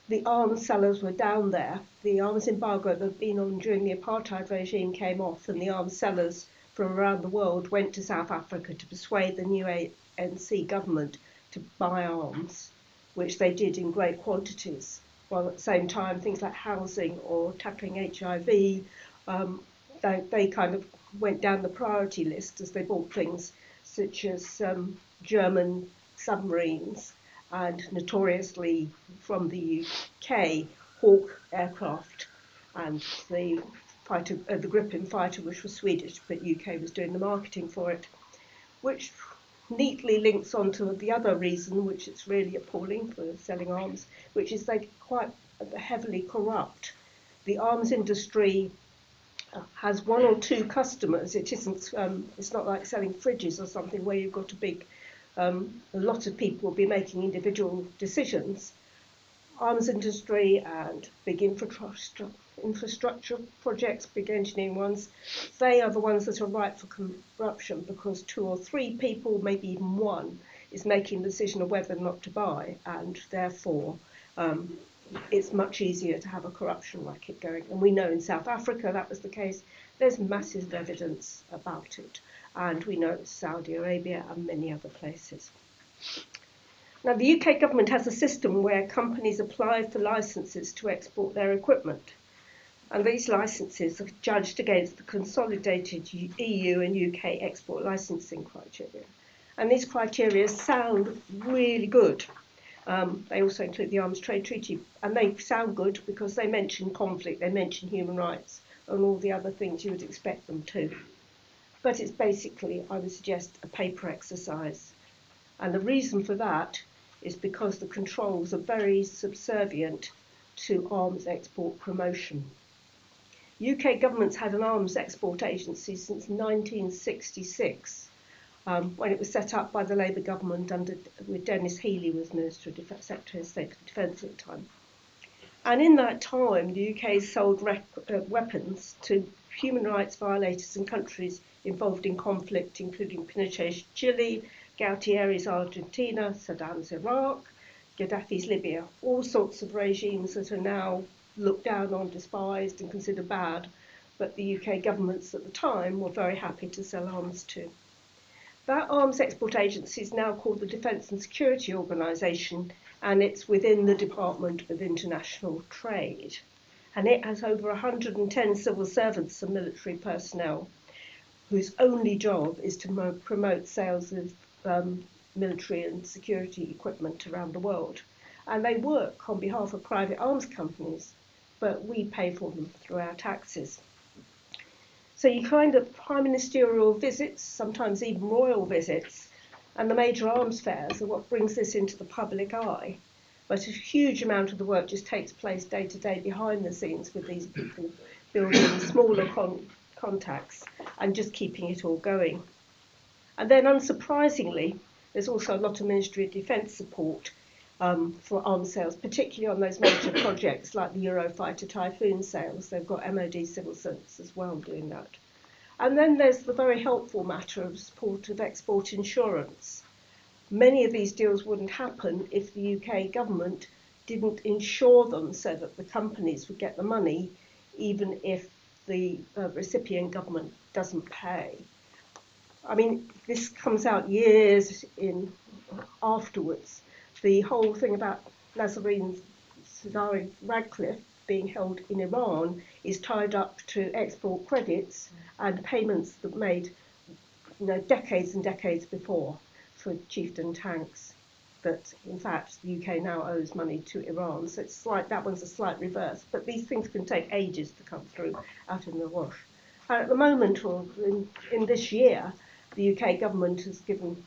Speaker 6: the arms sellers were down there. The arms embargo that had been on during the apartheid regime came off, and the arms sellers from around the world went to South Africa to persuade the new ANC government to buy arms, which they did in great quantities, while at the same time things like housing or tackling HIV, they kind of went down the priority list as they bought things such as German submarines and notoriously from the UK, Hawk aircraft, and the Gripen fighter, which was Swedish, but UK was doing the marketing for it, which neatly links onto the other reason, which is really appalling for selling arms, which is they're quite heavily corrupt. The arms industry has one or two customers. It isn't. It's not like selling fridges or something where you've got a lot of people will be making individual decisions. Arms industry and big infrastructure projects, big engineering ones, they are the ones that are ripe for corruption because 2 or 3 people, maybe even one, is making the decision of whether or not to buy, and therefore it's much easier to have a corruption racket going. And we know in South Africa that was the case. There's massive evidence about it. And we know it's Saudi Arabia and many other places. Now, the UK government has a system where companies apply for licences to export their equipment. And these licences are judged against the consolidated EU and UK export licensing criteria. And these criteria sound really good. They also include the Arms Trade Treaty, and they sound good because they mention conflict, they mention human rights, and all the other things you would expect them to. But it's basically, I would suggest, a paper exercise. And the reason for that is because the controls are very subservient to arms export promotion. UK government's had an arms export agency since 1966, when it was set up by the Labour government with Dennis Healey was Minister of Defence, Secretary of State for Defence at the time. And in that time, the UK sold weapons to human rights violators in countries involved in conflict, including Pinochet's Chile, Galtieri's Argentina, Saddam's Iraq, Gaddafi's Libya, all sorts of regimes that are now looked down on, despised and considered bad, but the UK governments at the time were very happy to sell arms to. That arms export agency is now called the Defence Security Organisation, and it's within the Department of International Trade. And it has over 110 civil servants and military personnel whose only job is to promote sales of military and security equipment around the world. And they work on behalf of private arms companies, but we pay for them through our taxes. So you kind of prime ministerial visits, sometimes even royal visits, and the major arms fairs are what brings this into the public eye. But a huge amount of the work just takes place day to day behind the scenes with these people building smaller contacts and just keeping it all going. And then unsurprisingly, there's also a lot of Ministry of Defence support for arms sales, particularly on those major projects like the Eurofighter Typhoon sales. They've got MOD civil servants as well doing that. And then there's the very helpful matter of support of export insurance. Many of these deals wouldn't happen if the UK government didn't insure them so that the companies would get the money, even if the recipient government doesn't pay. I mean, this comes out years afterwards. the whole thing about Nazarene Zaghari Radcliffe being held in Iran is tied up to export credits and payments that were made, decades and decades before for Chieftain tanks. That in fact the UK now owes money to Iran, so it's like that one's a slight reverse. But these things can take ages to come through out in the wash. And at the moment, or in this year, the UK government has given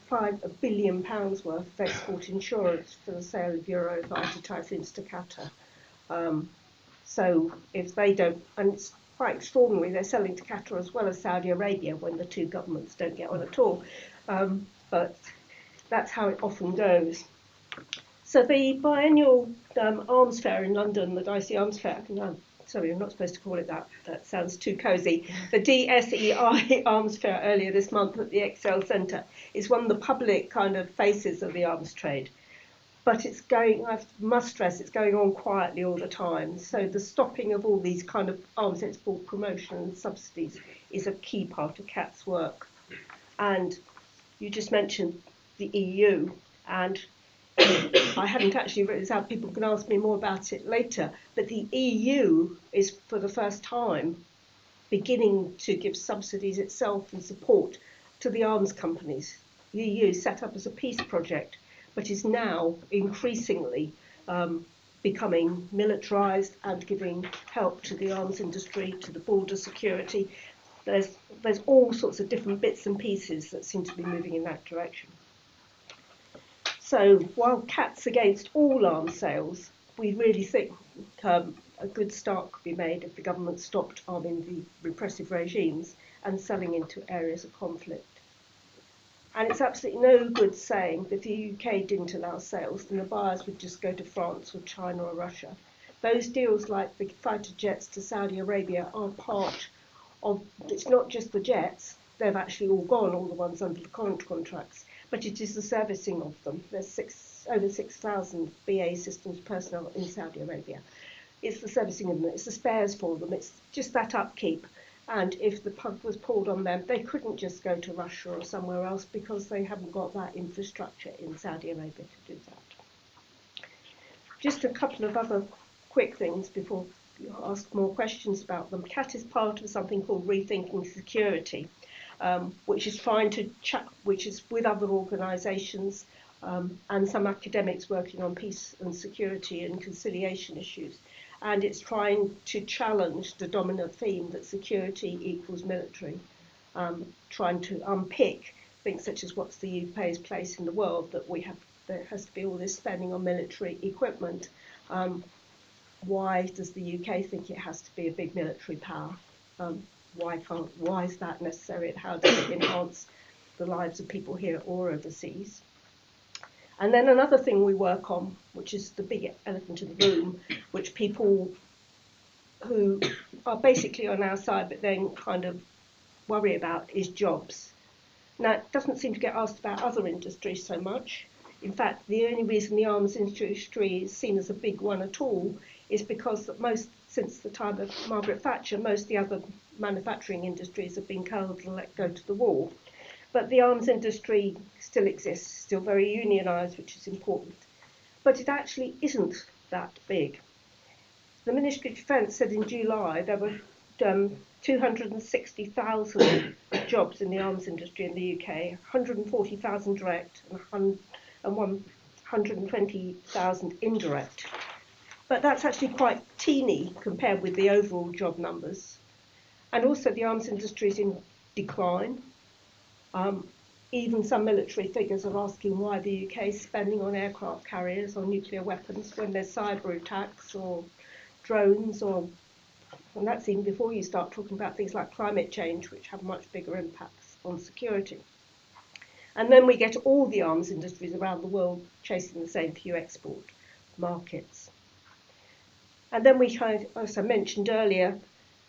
Speaker 6: £5 billion worth of export insurance for the sale of Eurofighter Typhoons to Qatar. So if they don't, and it's quite extraordinary, they're selling to Qatar as well as Saudi Arabia when the two governments don't get on at all. But that's how it often goes. So the biennial arms fair in London, the DSEI Arms Fair, sorry, I'm not supposed to call it that. That sounds too cosy. The DSEI Arms Fair earlier this month at the Excel Centre is one of the public kind of faces of the arms trade. But it's going, I must stress, it's going on quietly all the time. So the stopping of all these kind of arms export promotion and subsidies is a key part of CAT's work. And you just mentioned the EU, and I hadn't actually written this out, people can ask me more about it later, but the EU is for the first time beginning to give subsidies itself and support to the arms companies. The EU set up as a peace project, but is now increasingly becoming militarised and giving help to the arms industry, to the border security. There's all sorts of different bits and pieces that seem to be moving in that direction. So while CAT's against all arms sales, we really think a good start could be made if the government stopped arming the repressive regimes and selling into areas of conflict. And it's absolutely no good saying that if the UK didn't allow sales, then the buyers would just go to France or China or Russia. Those deals like the fighter jets to Saudi Arabia are part of, it's not just the jets, they've actually all gone, all the ones under the current contracts, but it is the servicing of them. There's over 6,000 BA Systems personnel in Saudi Arabia. It's the servicing of them, it's the spares for them, it's just that upkeep. And if the plug was pulled on them, they couldn't just go to Russia or somewhere else because they haven't got that infrastructure in Saudi Arabia to do that. Just a couple of other quick things before you ask more questions about them. CAT is part of something called Rethinking Security, which is trying to which is with other organisations and some academics working on peace and security and conciliation issues. And it's trying to challenge the dominant theme that security equals military, trying to unpick things such as what's the UK's place in the world, that there has to be all this spending on military equipment. Why does the UK think it has to be a big military power? Why is that necessary, and how does it enhance the lives of people here or overseas? And then another thing we work on, which is the big elephant in the room, which people who are basically on our side but then kind of worry about, is jobs. Now, it doesn't seem to get asked about other industries so much. In fact, the only reason the arms industry is seen as a big one at all is because since the time of Margaret Thatcher, most of the other manufacturing industries have been culled and let go to the wall. But the arms industry still exists, still very unionised, which is important. But it actually isn't that big. The Ministry of Defence said in July there were 260,000 jobs in the arms industry in the UK, 140,000 direct and 120,000 indirect. But that's actually quite teeny compared with the overall job numbers. And also the arms industry is in decline. Even some military figures are asking why the UK is spending on aircraft carriers or nuclear weapons when there's cyber attacks or drones, and that's even before you start talking about things like climate change, which have much bigger impacts on security. And then we get all the arms industries around the world chasing the same few export markets. And then we had, as I mentioned earlier,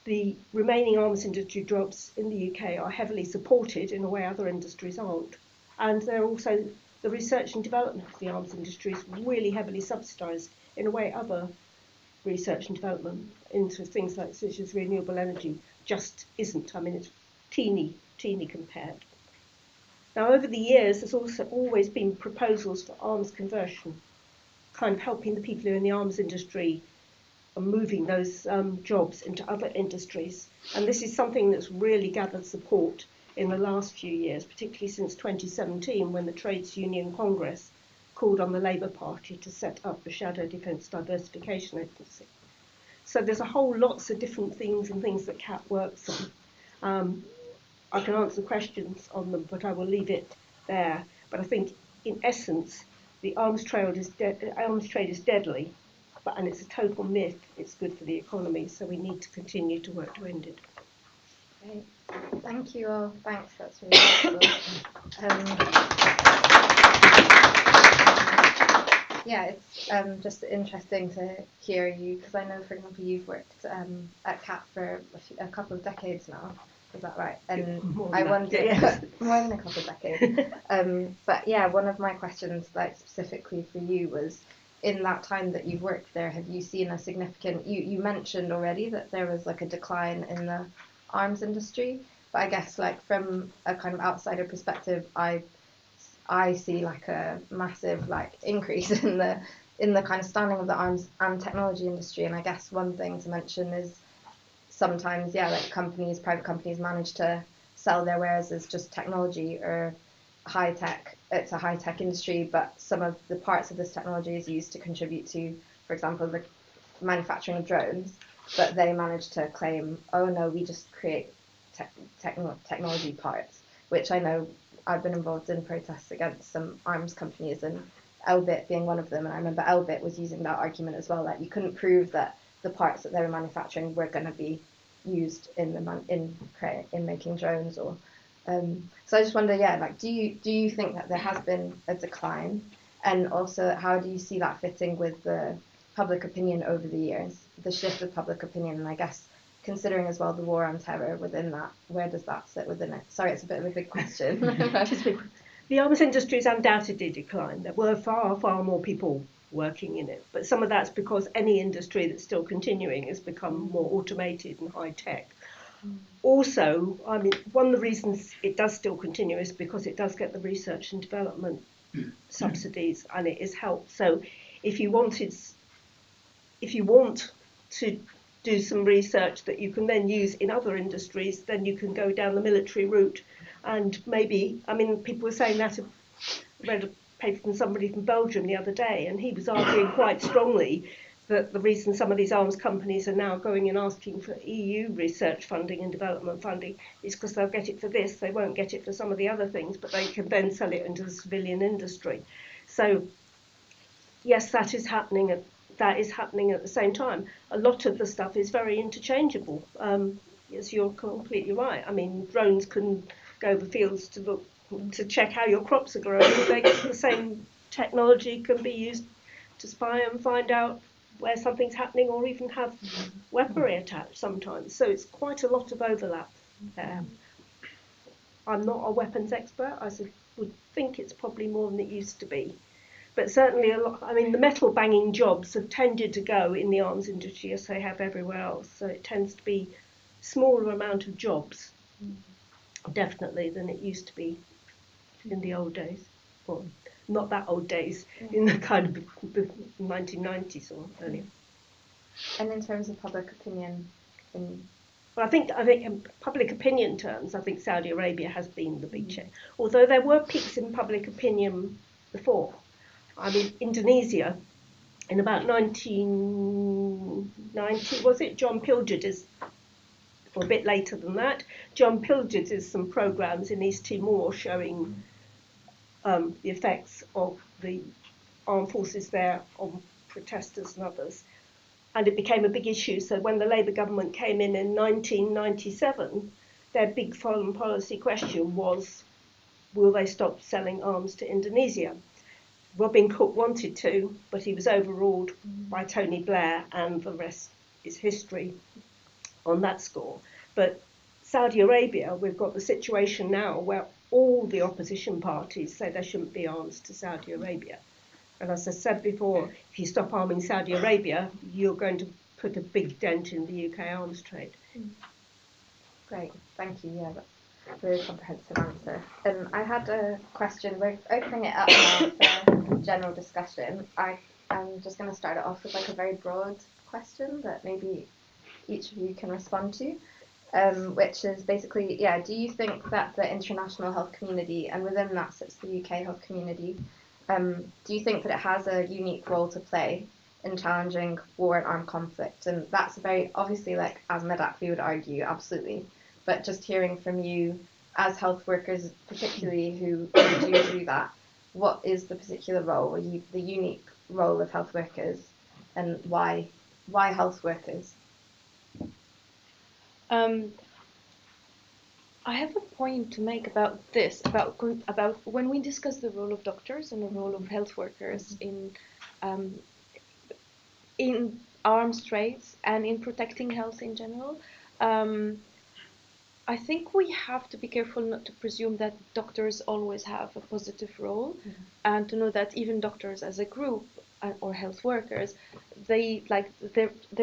Speaker 6: the remaining arms industry jobs in the UK are heavily supported in a way other industries aren't. And they're also, the research and development of the arms industry is really heavily subsidised in a way other research and development into things like such as renewable energy just isn't. I mean, it's teeny compared. Now, over the years, there's also always been proposals for arms conversion, kind of helping the people who are in the arms industry and moving those jobs into other industries. And this is something that's really gathered support in the last few years, particularly since 2017, when the Trades Union Congress called on the Labour Party to set up the Shadow Defence Diversification Agency. So there's a whole lots of different things and things that CAP works on. I can answer questions on them, but I will leave it there. But I think, in essence, the arms trade is deadly, and it's a total myth. It's good for the economy, so we need to continue to work to end it.
Speaker 1: Great. Thank you all. Thanks, that's really helpful. Yeah, it's just interesting to hear you, because I know, for example, you've worked at CAP for a couple of decades now. Is that right? And I wonder, yes. More than a couple of decades. But yeah, one of my questions, like specifically for you, was in that time that you've worked there, have you seen a significant? You mentioned already that there was like a decline in the arms industry, but I guess like from a kind of outsider perspective, I see like a massive like increase in the kind of standing of the arms and technology industry. And I guess one thing to mention is sometimes, yeah, like private companies manage to sell their wares as just technology or high tech. It's a high tech industry, but some of the parts of this technology is used to contribute to, for example, the manufacturing of drones. But they manage to claim, oh no, we just create technology parts, which I know I've been involved in protests against some arms companies, and Elbit being one of them. And I remember Elbit was using that argument as well, that you couldn't prove that the parts that they were manufacturing were going to be used in making drones. Or so I just wonder, yeah, like do you think that there has been a decline, and also how do you see that fitting with the public opinion over the years, the shift of public opinion, and I guess considering as well the war on terror within that, where does that sit within it? Sorry, it's a bit of a big question.
Speaker 6: The arms industry has undoubtedly declined. There were far more people working in it, but some of that's because any industry that's still continuing has become more automated and high tech. Also, I mean, one of the reasons it does still continue is because it does get the research and development subsidies, and it is helped. So if you want to do some research that you can then use in other industries, then you can go down the military route. And maybe, I mean, people were saying that. I read a paper from somebody from Belgium the other day, and he was arguing quite strongly that the reason some of these arms companies are now going and asking for EU research funding and development funding is because they'll get it for this, they won't get it for some of the other things, but they can then sell it into the civilian industry. So yes, that is happening at the same time. A lot of the stuff is very interchangeable. Yes, you're completely right. I mean, drones can go over fields to check how your crops are growing. The same technology can be used to spy and find out where something's happening, or even have weaponry attached sometimes. So it's quite a lot of overlap there. I'm not a weapons expert. I would think it's probably more than it used to be. But certainly a lot. I mean, the metal banging jobs have tended to go in the arms industry as they have everywhere else. So it tends to be smaller amount of jobs, definitely, than it used to be in the old days. Well, not that old days, in the kind of the 1990s or earlier.
Speaker 1: And in terms of public opinion,
Speaker 6: well, I think in public opinion terms, I think Saudi Arabia has been the big change. Although there were peaks in public opinion before. I mean, Indonesia, in about 1990, was it? John Pilger did, or a bit later than that, John Pilger did some programmes in East Timor showing the effects of the armed forces there on protesters and others. And it became a big issue. So when the Labour government came in 1997, their big foreign policy question was, will they stop selling arms to Indonesia? Robin Cook wanted to, but he was overruled by Tony Blair, and the rest is history on that score. But Saudi Arabia, we've got the situation now where all the opposition parties say there shouldn't be arms to Saudi Arabia. And as I said before, if you stop arming Saudi Arabia, you're going to put a big dent in the UK arms trade.
Speaker 1: Great, thank you. Yeah, very comprehensive answer. I had a question. We're opening it up now for general discussion. I'm just going to start it off with like a very broad question that maybe each of you can respond to, which is basically, yeah, do you think that the international health community, and within that sits the UK health community, do you think that it has a unique role to play in challenging war and armed conflict? And that's very, obviously, like, as Medact, we would argue, absolutely. But just hearing from you, as health workers, particularly who do that, what is the particular role, or the unique role of health workers, and why health workers?
Speaker 5: I have a point to make about this, about when we discuss the role of doctors and the role of health workers in arms trades and in protecting health in general. I think we have to be careful not to presume that doctors always have a positive role, and to know that even doctors as a group or health workers, there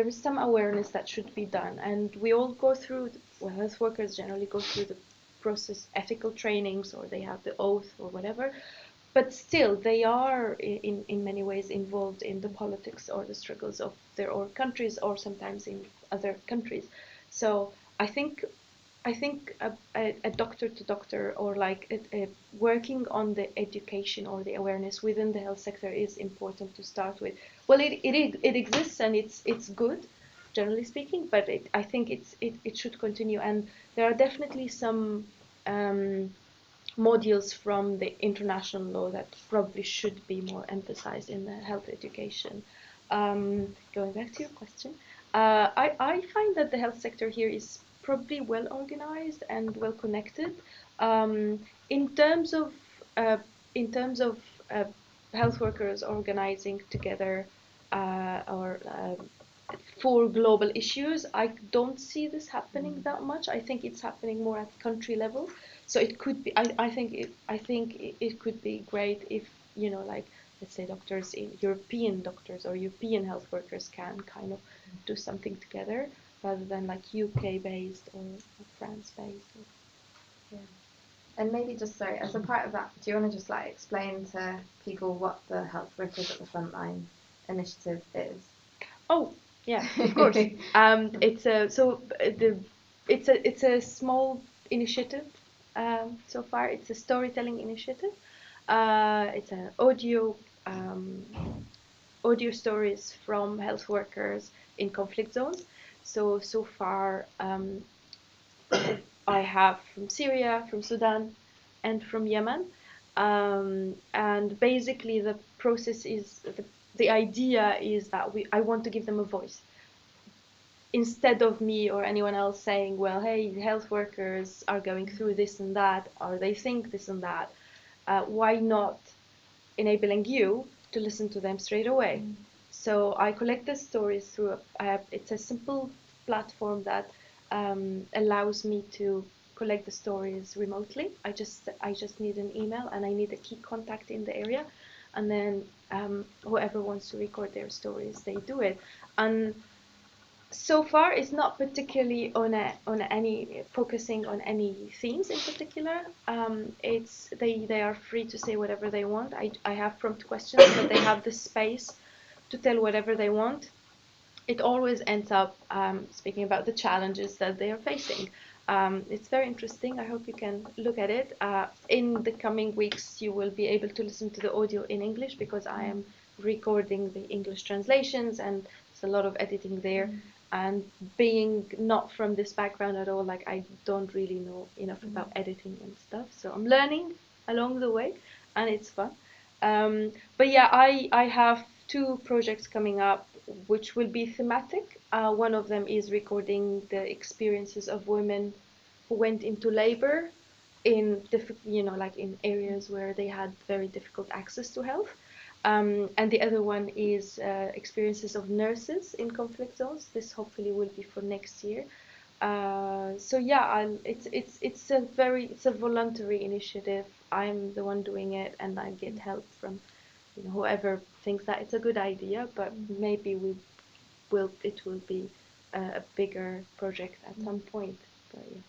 Speaker 5: is some awareness that should be done, and we all go through. Health workers generally go through the process, ethical trainings, or they have the oath or whatever. But still, they are in many ways involved in the politics or the struggles of their own countries, or sometimes in other countries. So I think a doctor to doctor, or like working on the education or the awareness within the health sector is important to start with. Well, it exists, and it's good, generally speaking, but I think it should continue, and there are definitely some modules from the international law that probably should be more emphasized in the health education. Going back to your question, I find that the health sector here is probably well organized and well connected. In terms of health workers organizing together or for global issues, I don't see this happening that much. I think it's happening more at country level. So it could be. I think it could be great if, you know, like, let's say European doctors or European health workers can kind of do something together, rather than like UK based or France based.
Speaker 1: Yeah. And maybe just, sorry, as a part of that, do you want to just like explain to people what the Health Workers at the Frontline initiative is?
Speaker 5: Oh, yeah, of course. It's a small initiative. So far, it's a storytelling initiative. It's an audio stories from health workers in conflict zones. So far, I have from Syria, from Sudan, and from Yemen. And basically, the process is the idea is that I want to give them a voice. Instead of me or anyone else saying, well, hey, health workers are going through this and that, or they think this and that, why not enabling you to listen to them straight away? So I collect the stories through, it's a simple platform that allows me to collect the stories remotely. I just need an email, and I need a key contact in the area, and then whoever wants to record their stories, they do it. And so far, it's not particularly on any focusing on any themes in particular. It's they are free to say whatever they want. I have prompt questions, but they have the space to tell whatever they want. It always ends up speaking about the challenges that they are facing. It's very interesting. I hope you can look at it. In the coming weeks, you will be able to listen to the audio in English, because I am recording the English translations, and there's a lot of editing there. And being not from this background at all, like, I don't really know enough about editing and stuff. So I'm learning along the way, and it's fun. But yeah, I have 2 projects coming up, which will be thematic. One of them is recording the experiences of women who went into labor in like in areas where they had very difficult access to health. And the other one is experiences of nurses in conflict zones. This hopefully will be for next year. So yeah, it's a voluntary initiative. I'm the one doing it, and I get help from whoever thinks that it's a good idea. But maybe it will be a bigger project at some point. But yeah,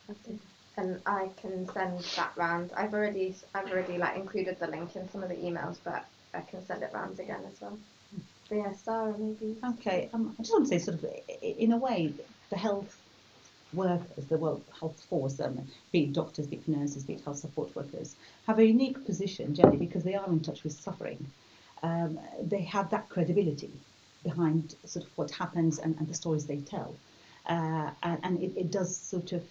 Speaker 5: that's it.
Speaker 1: and I can send that round. I've already like included the link in some of the emails, but I can send it round again as well. But yeah, Sarah, maybe.
Speaker 3: Okay, I just want to say, sort of, in a way, the health workers, the World Health Force, be it doctors, be it nurses, be it health support workers, have a unique position generally because they are in touch with suffering. They have that credibility behind sort of what happens and the stories they tell. And it does sort of,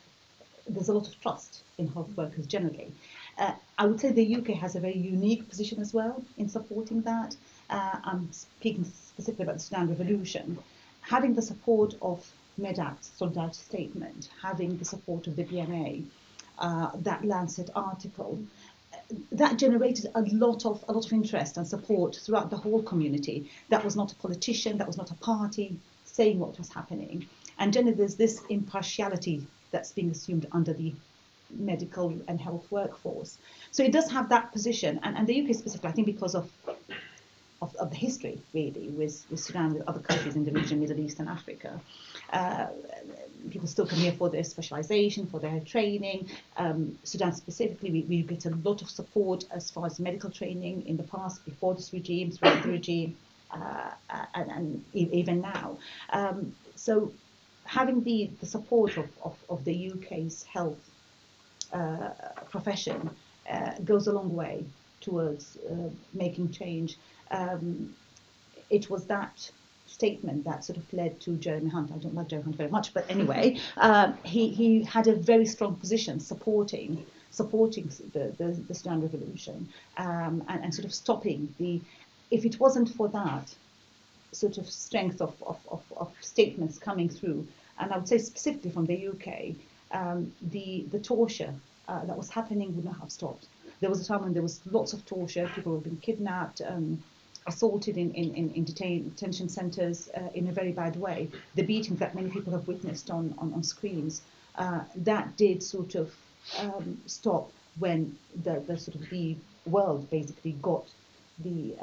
Speaker 3: there's a lot of trust in health workers generally. I would say the UK has a very unique position as well in supporting that. I'm speaking specifically about the Sudan Revolution. Having the support of Medact Solidarity Statement, having the support of the BMA, that Lancet article, that generated a lot of interest and support throughout the whole community. That was not a politician, that was not a party saying what was happening. And generally there's this impartiality that's being assumed under the medical and health workforce. So it does have that position, and the UK specifically, I think because of the history, really, with Sudan, with other countries in the region, Middle East and Africa. People still come here for their specialisation, for their training. Sudan specifically, we get a lot of support as far as medical training in the past, before this regime, throughout the regime, and even now. So having the support of the UK's health profession goes a long way towards making change. It was that statement that sort of led to Jeremy Hunt. I don't like Jeremy Hunt very much, but anyway, he had a very strong position supporting the Sudan Revolution, and sort of stopping the. If it wasn't for that sort of strength of statements coming through, and I would say specifically from the UK, the torture that was happening would not have stopped. There was a time when there was lots of torture, people were being kidnapped, assaulted in detention centres in a very bad way. The beatings that many people have witnessed on screens, that did sort of stop when the sort of the world basically got the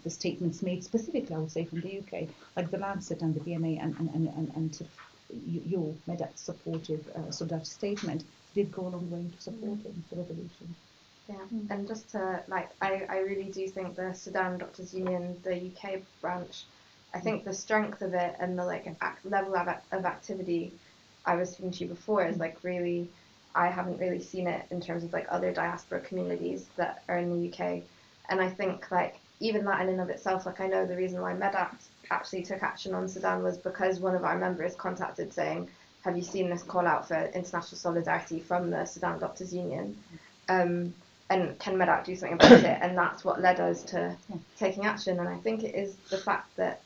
Speaker 3: statements made specifically, I would say, from the UK, like the Lancet and the BMA and sort of your Medact supportive solidarity statement did go a long way to supporting the revolution.
Speaker 1: Yeah, and just to, like, I really do think the Sudan Doctors Union, the UK branch, I think the strength of it and the, like, level of activity I was speaking to you before is, like, really, I haven't really seen it in terms of, like, other diaspora communities that are in the UK. And I think, like, even that in and of itself, like, I know the reason why Medact actually took action on Sudan was because one of our members contacted saying, have you seen this call out for international solidarity from the Sudan Doctors Union? And can Medact do something about it? And that's what led us to taking action. And I think it is the fact that,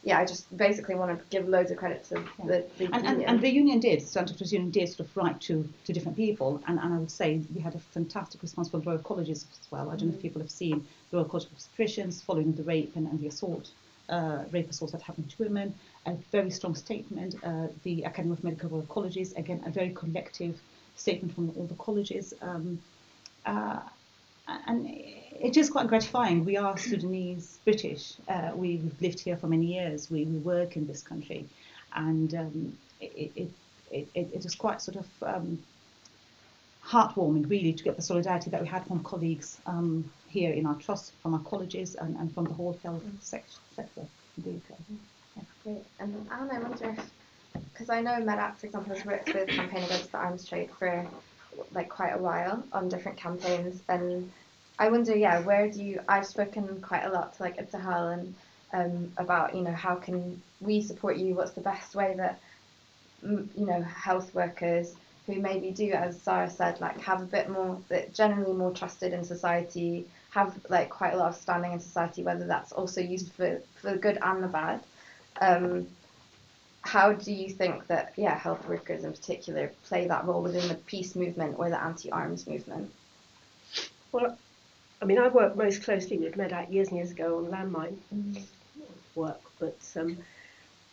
Speaker 1: I just basically want to give loads of credit to the union.
Speaker 3: And the union did, the Sudan Doctors Union did sort of write to different people. And I would say we had a fantastic response from the Royal Colleges as well. I don't know if people have seen the Royal College of Obstetricians following the rape and the assault, rape assaults that happened to women. A very strong statement. The Academy of Medical Royal Colleges, again, a very collective statement from all the colleges. And it is quite gratifying. We are Sudanese British. We've lived here for many years. We work in this country, and it is quite sort of heartwarming, really, to get the solidarity that we had from colleagues here in our trust, from our colleges, and from the whole health sector in the UK.
Speaker 1: Yeah. Great. And Anne, I wonder if, because I know Medact, for example, has worked with Campaign Against the Arms Trade for like quite a while on different campaigns, and I wonder, where do you? I've spoken quite a lot to like Ibtihal and about how can we support you? What's the best way that health workers who maybe do, as Sarah said, like have a bit more, that generally more trusted in society, have like quite a lot of standing in society, whether that's also used for the good and the bad. How do you think that, health workers in particular play that role within the peace movement or the anti-arms movement?
Speaker 6: Well, I mean, I worked most closely with Medact years and years ago on landmine work, but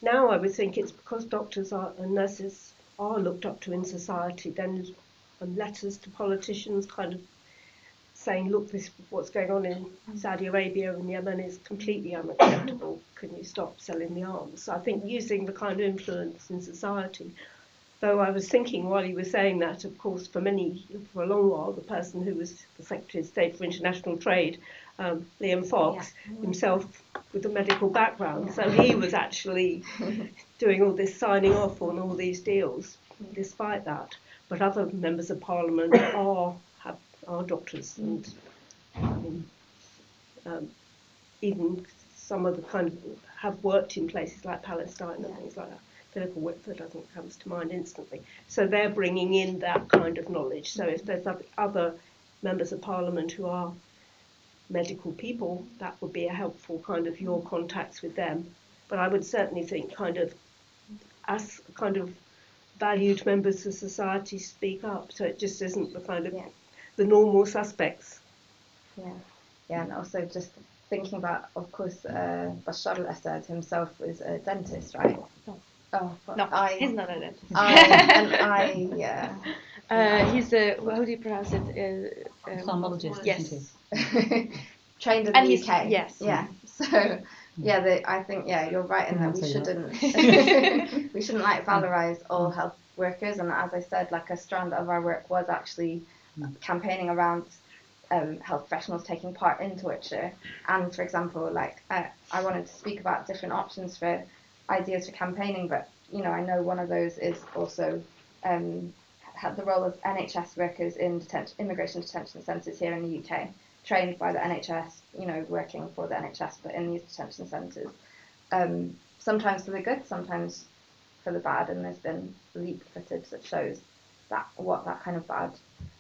Speaker 6: now I would think it's because doctors and nurses are looked up to in society, then letters to politicians kind of saying, look, this what's going on in Saudi Arabia and Yemen is completely unacceptable. Can you stop selling the arms? So I think using the kind of influence in society Though I was thinking while you were saying that, of course, for a long while, the person who was the Secretary of State for International Trade, Liam Fox, himself with a medical background, so he was actually doing all this signing off on all these deals, despite that. But other members of Parliament are doctors, and even some of the kind of have worked in places like Palestine and things like that. Philippa Whitford, I think, comes to mind instantly. So they're bringing in that kind of knowledge. So if there's other members of Parliament who are medical people, that would be a helpful kind of your contacts with them. But I would certainly think kind of as kind of valued members of society speak up, so it just isn't the kind of the normal suspects.
Speaker 1: Yeah, and also just thinking about, of course, Bashar al-Assad himself was a dentist, right?
Speaker 5: No, he's not a dentist. He's a, how do you pronounce it?
Speaker 3: Ophthalmologist,
Speaker 5: yes.
Speaker 3: isn't he?
Speaker 1: Trained in the UK.
Speaker 5: Yes.
Speaker 1: Yeah. So I think you're right in that we shouldn't we shouldn't like valorize all health workers, and as I said, like a strand of our work was actually campaigning around health professionals taking part in torture. And for example, like I wanted to speak about different options for ideas for campaigning, but I know one of those is also had the role of NHS workers in immigration detention centres here in the UK, trained by the NHS, working for the NHS, but in these detention centres, sometimes for the good, sometimes for the bad, and there's been leaked footage that shows what that kind of bad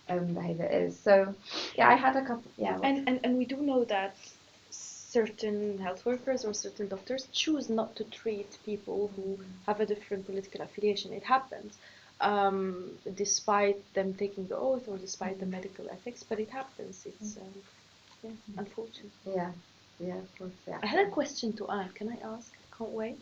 Speaker 1: behaviour is. So I had a couple.
Speaker 5: And we do know that certain health workers or certain doctors choose not to treat people who have a different political affiliation. It happens, despite them taking the oath or despite the medical ethics, but it happens. It's unfortunate.
Speaker 1: Yeah, of course. Yeah.
Speaker 5: I had a question to ask. Can I ask? I can't wait.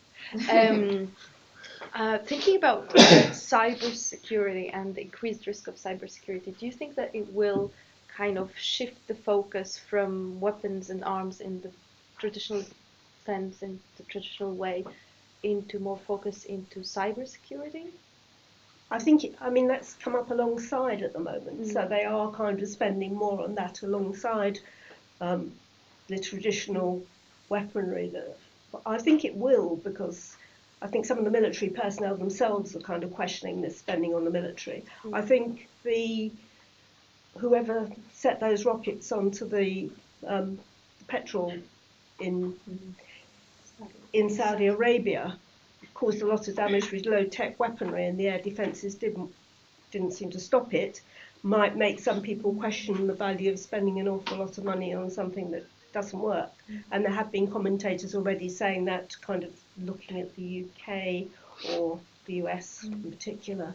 Speaker 5: Thinking about cybersecurity and the increased risk of cybersecurity, do you think that it will kind of shift the focus from weapons and arms in the traditional sense, in the traditional way, into more focus into cybersecurity?
Speaker 6: I think, that's come up alongside at the moment. So they are kind of spending more on that alongside the traditional weaponry. But I think it will, because I think some of the military personnel themselves are kind of questioning this spending on the military. I think whoever set those rockets onto the petrol in Saudi Arabia caused a lot of damage with low-tech weaponry, and the air defences didn't seem to stop it. Might make some people question the value of spending an awful lot of money on something that doesn't work. And there have been commentators already saying that, kind of looking at the UK or the US in particular.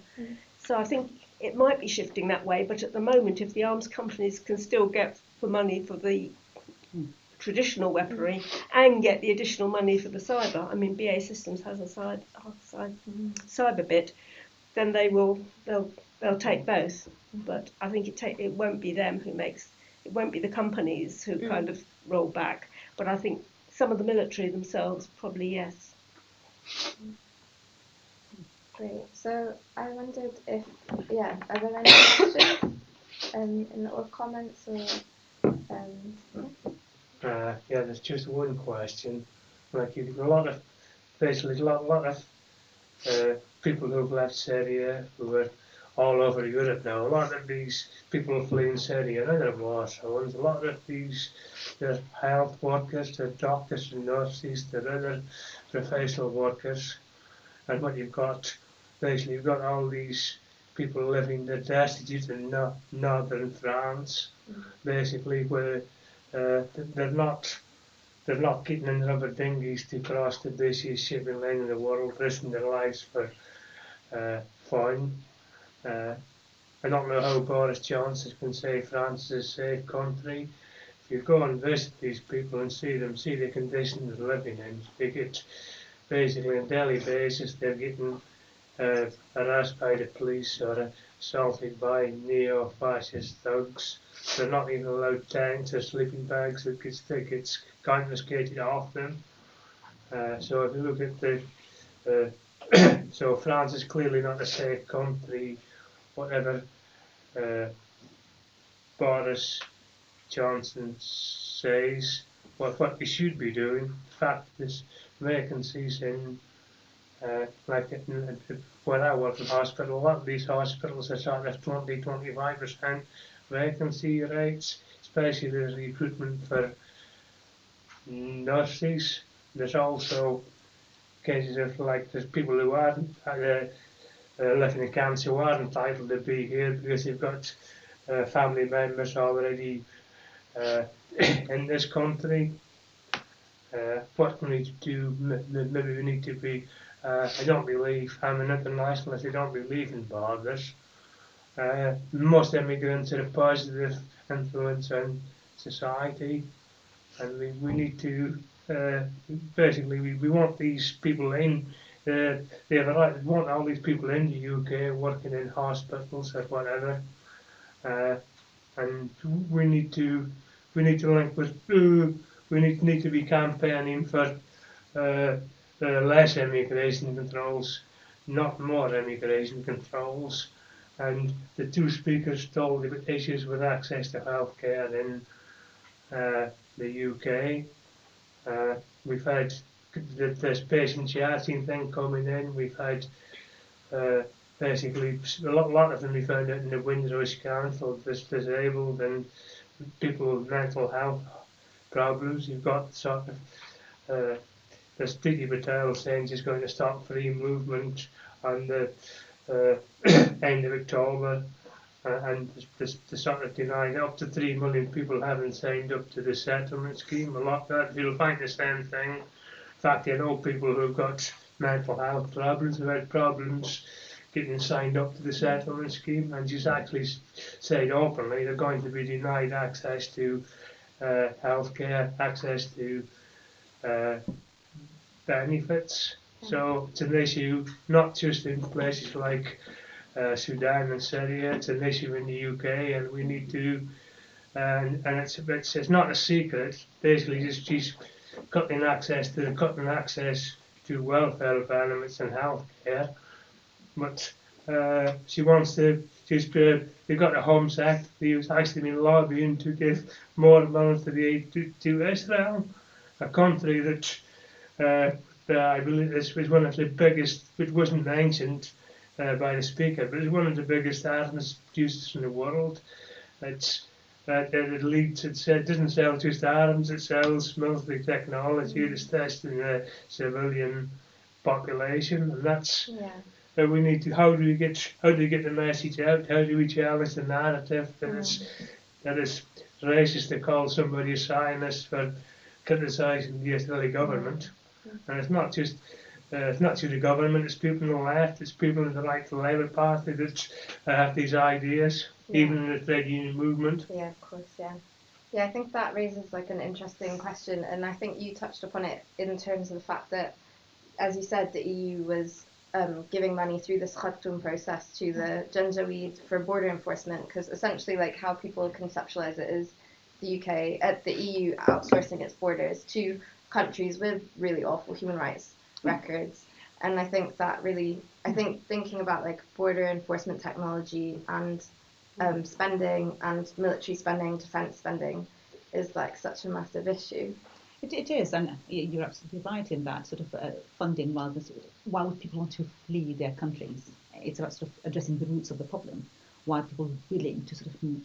Speaker 6: So I think it might be shifting that way, but at the moment, if the arms companies can still get the money for the traditional weaponry and get the additional money for the cyber, BAE Systems has a cyber bit, then they'll take both. But I think it won't be them it won't be the companies who kind of roll back, but I think some of the military themselves probably, yes.
Speaker 1: Great. So I wondered if, are there any questions or comments or?
Speaker 2: There's just one question. Like you've got a lot of people who've left Syria who are all over Europe now. A lot of these people fleeing Syria and other war zones. A lot of these, the health workers, the doctors and nurses, the other professional workers, and what you've got, basically, you've got all these people living, they're destitute in northern France, basically, where they're not getting in rubber dinghies to cross the busiest shipping lane in the world, risking their lives for fun. I don't know how Boris Johnson can say France is a safe country. If you go and visit these people and see the conditions they're living in, they get basically on a daily basis they're getting harassed by the police or assaulted by neo-fascist thugs. They're not even allowed tents or sleeping bags that gets confiscated off them. So if you look at the So France is clearly not a safe country, whatever Boris Johnson says. What we should be doing. In fact, there's vacancies in when I work in hospital, a lot of these hospitals are sort of 20-25% vacancy rates, especially the recruitment for nurses. There's also cases of like there's people who aren't living in camps who are entitled to be here because they've got family members already in this country. What we need to do, maybe we need to be, I don't believe, I'm an internationalist, I don't believe in borders. Most immigrants are a positive influence on society, and we need to, basically, we want these people in, they have a right, we want all these people in the UK working in hospitals or whatever, and we need to link with, we need to be campaigning for less immigration controls, not more immigration controls. And the two speakers told about issues with access to healthcare in the UK. We've had this patient charging thing coming in. We've had basically a lot of them we found out in the Windrush Council, disabled and people with mental health problems. You've got sort of this Priti Patel saying she's going to stop free movement on the end of October, and the sort of denied up to 3 million people haven't signed up to the settlement scheme. A lot of that, you'll find the same thing. In fact, you know people who've got mental health problems, who had problems getting signed up to the settlement scheme, and she's actually said openly they're going to be denied access to healthcare, access to benefits. So it's an issue not just in places like Sudan and Syria, it's an issue in the UK, and we need to, and it's not a secret, basically just she's cutting access to welfare benefits and healthcare, but she wants to, they've got a Homes Act, they've actually been lobbying to give more monetary aid to Israel, a country that I believe this was one of the biggest, which wasn't mentioned by the speaker, but it's one of the biggest arms producers in the world. It doesn't sell just arms, it sells military technology that's testing the civilian population, and that's we need to. How do we get the message out? How do we challenge the narrative that it's racist to call somebody a Zionist for criticising the Israeli government? And it's not just the government, it's people on the left, it's people in the right to Labour Party that have these ideas, even in the trade union movement.
Speaker 1: Yeah, of course, yeah. Yeah, I think that raises like an interesting question, and I think you touched upon it in terms of the fact that, as you said, the EU was giving money through this Khartoum process to the Janjaweed for border enforcement, because essentially like how people conceptualize it is the UK, the EU outsourcing its borders to countries with really awful human rights records. And I think that really, thinking about like border enforcement technology and spending and military spending, defence spending is like such a massive issue.
Speaker 3: It is, and you're absolutely right in that sort of funding while people want to flee their countries. It's about sort of addressing the roots of the problem, while people are willing to sort of, in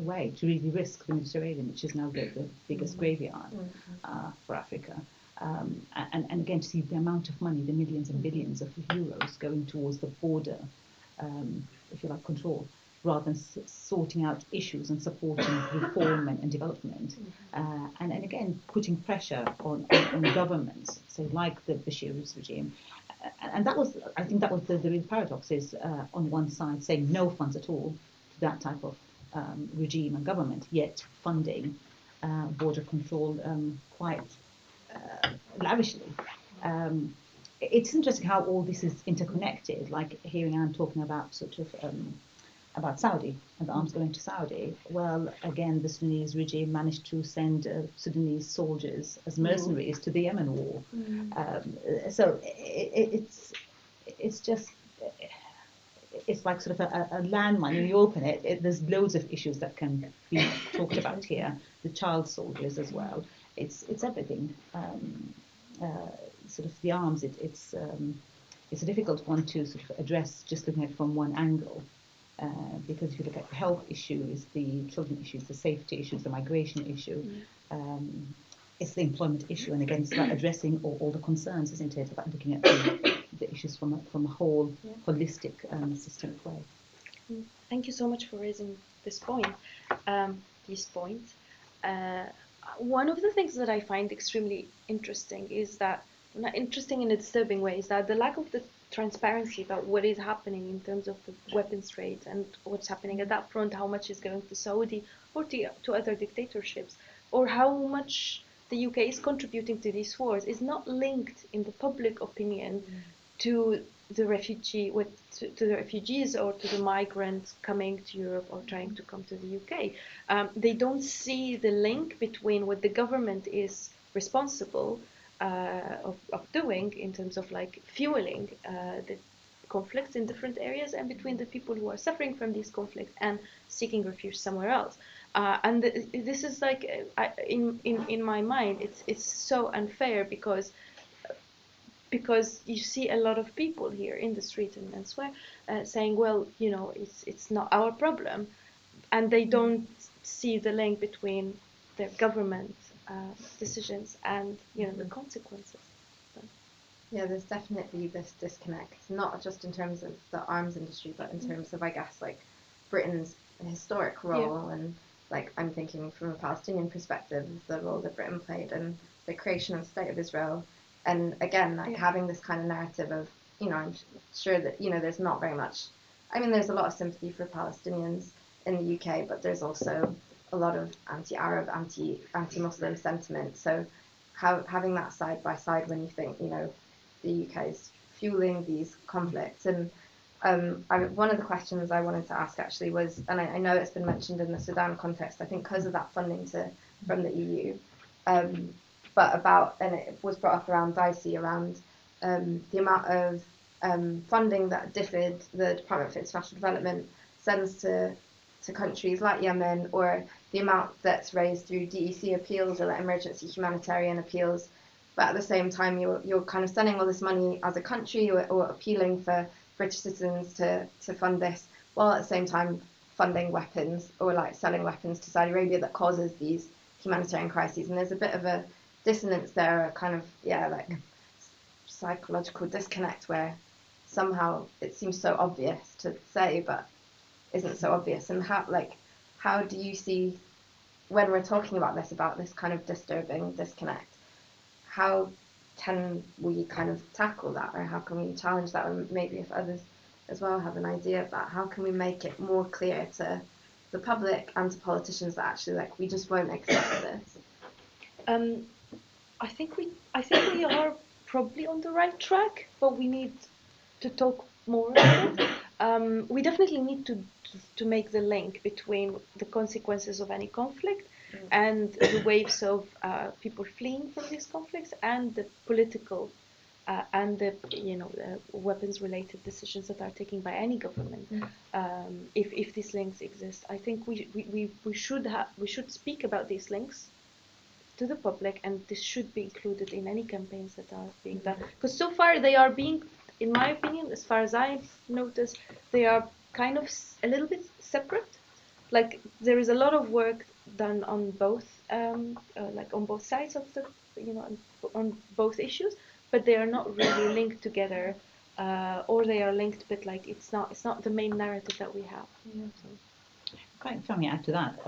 Speaker 3: a way, to really risk the Mediterranean, which is now the biggest graveyard for Africa. And again, to see the amount of money, the millions and billions of euros going towards the border, if you like, control, rather than sorting out issues and supporting reform and development. And again, putting pressure on governments, so like the Bashir's regime. And that was, I think that was the real paradox, is on one side saying no funds at all to that type of regime and government, yet funding border control quite lavishly. It's interesting how all this is interconnected, like hearing Anne talking about sort of about Saudi and the arms going to Saudi. Well, again, the Sudanese regime managed to send Sudanese soldiers as mercenaries to the Yemen war. So it's it's just, it's like sort of a landmine. When you open it, there's loads of issues that can be talked about here. The child soldiers as well. It's everything. Sort of the arms. It's a difficult one to sort of address just looking at it from one angle. Because if you look at the health issues, the children issues, the safety issues, the migration issue, it's the employment issue, and again, it's about addressing all the concerns, isn't it? It's about looking at the issues from a whole holistic, systemic way.
Speaker 5: Thank you so much for raising this point. These points. One of the things that I find extremely interesting is that, not interesting in a disturbing way, is that the lack of the transparency about what is happening in terms of the weapons trade and what's happening at that front, how much is going to Saudi or to other dictatorships, or how much the UK is contributing to these wars, is not linked in the public opinion to the to the refugees or to the migrants coming to Europe or trying to come to the UK. They don't see the link between what the government is responsible of doing in terms of like fueling the conflicts in different areas, and between the people who are suffering from these conflicts and seeking refuge somewhere else. And this is like, in my mind, it's so unfair because you see a lot of people here in the street and elsewhere saying, well, you know, it's not our problem, and they don't see the link between their government decisions and, you know, the consequences.
Speaker 1: Yeah, there's definitely this disconnect, not just in terms of the arms industry, but in terms of, I guess, like Britain's historic role, and like I'm thinking from a Palestinian perspective, the role that Britain played in the creation of the State of Israel. And again, like having this kind of narrative of, you know, I'm sure that, you know, there's not very much, I mean, there's a lot of sympathy for Palestinians in the UK, but there's also a lot of anti-Arab, anti-Muslim sentiment. So having that side by side when you think, you know, the UK is fueling these conflicts. And one of the questions I wanted to ask actually was, and I know it's been mentioned in the Sudan context, I think because of that funding from the EU, but about, and it was brought up around DSEI, around the amount of funding that DFID, the Department for International Development, sends to countries like Yemen, or the amount that's raised through DEC appeals or like emergency humanitarian appeals. But at the same time, you're kind of sending all this money as a country, or appealing for British citizens to fund this, while at the same time funding weapons or like selling weapons to Saudi Arabia that causes these humanitarian crises. And there's a bit of a dissonance there, a kind of, like psychological disconnect where somehow it seems so obvious to say, but isn't so obvious. And how do you see, when we're talking about this kind of disturbing disconnect, how can we kind of tackle that, or how can we challenge that, or maybe if others as well have an idea of that, how can we make it more clear to the public and to politicians that actually, like, we just won't accept this?
Speaker 5: I think we are probably on the right track, but we need to talk more about it. We definitely need to make the link between the consequences of any conflict and the waves of people fleeing from these conflicts, and the political and the weapons-related decisions that are taken by any government. If these links exist, I think we should speak about these links to the public, and this should be included in any campaigns that are being done. Because so far they are being, in my opinion, as far as I've noticed, they are kind of a little bit separate. Like, there is a lot of work done on both, like on both sides of the, on both issues, but they are not really linked together, or they are linked, but like it's not the main narrative that we have. So.
Speaker 3: Quite if I may add to that,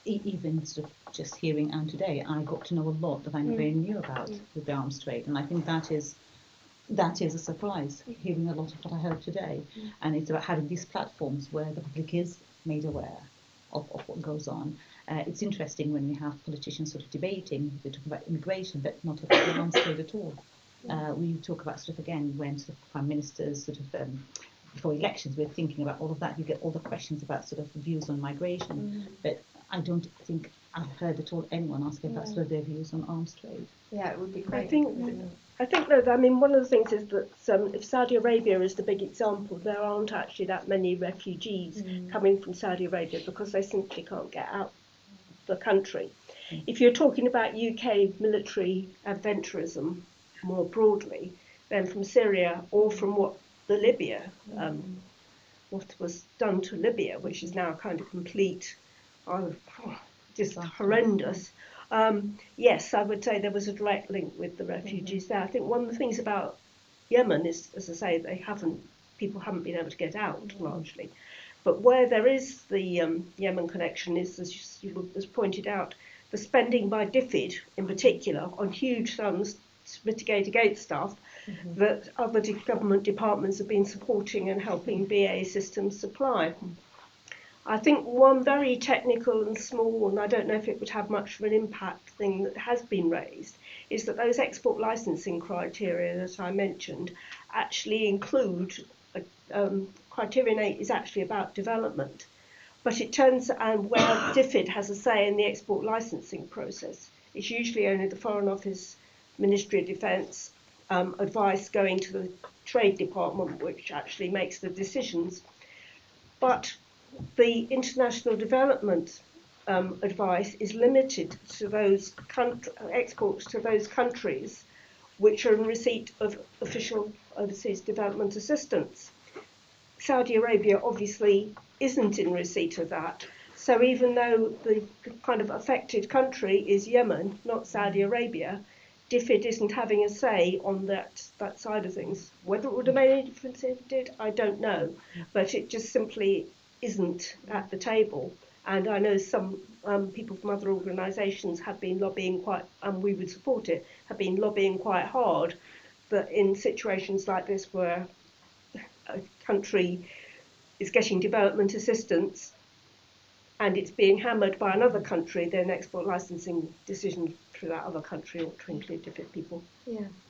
Speaker 3: even sort of just hearing Anne today, I got to know a lot that I never knew about with the arms trade, and I think that is a surprise, hearing a lot of what I heard today. And it's about having these platforms where the public is made aware of what goes on. It's interesting when we have politicians sort of debating, we talk about immigration, but not about the arms trade at all. We talk about sort of, again, when sort of prime ministers sort of before elections, we're thinking about all of that. You get all the questions about sort of views on migration, but I don't think I've heard at all anyone asking about sort of their views on arms trade.
Speaker 1: Yeah, it would be great.
Speaker 6: I think that, I mean, one of the things is that if Saudi Arabia is the big example, there aren't actually that many refugees coming from Saudi Arabia because they simply can't get out the country. If you're talking about UK military adventurism more broadly, then from Syria or from what was done to Libya, which is now kind of complete, just horrendous. Yes, I would say there was a direct link with the refugees there. I think one of the things about Yemen is, as I say, people haven't been able to get out largely. But where there is the Yemen connection is, as you pointed out, the spending by DFID in particular on huge sums to mitigate against stuff that other government departments have been supporting and helping BAE Systems supply. I think one very technical and small, and I don't know if it would have much of an impact, thing that has been raised is that those export licensing criteria that I mentioned actually include, criterion 8 is actually about development. But it turns out where DFID has a say in the export licensing process, it's usually only the Foreign Office, Ministry of Defence, advice going to the Trade Department, which actually makes the decisions. But the international development advice is limited to those exports to those countries which are in receipt of official overseas development assistance. Saudi Arabia obviously isn't in receipt of that. So even though the kind of affected country is Yemen, not Saudi Arabia, DFID isn't having a say on that side of things. Whether it would have made any difference if it did, I don't know. But it just simply isn't at the table. And I know some people from other organisations have been lobbying quite, and we would support it, have been lobbying quite hard that in situations like this where a country is getting development assistance and it's being hammered by another country, then export licensing decisions for that other country ought to include different people.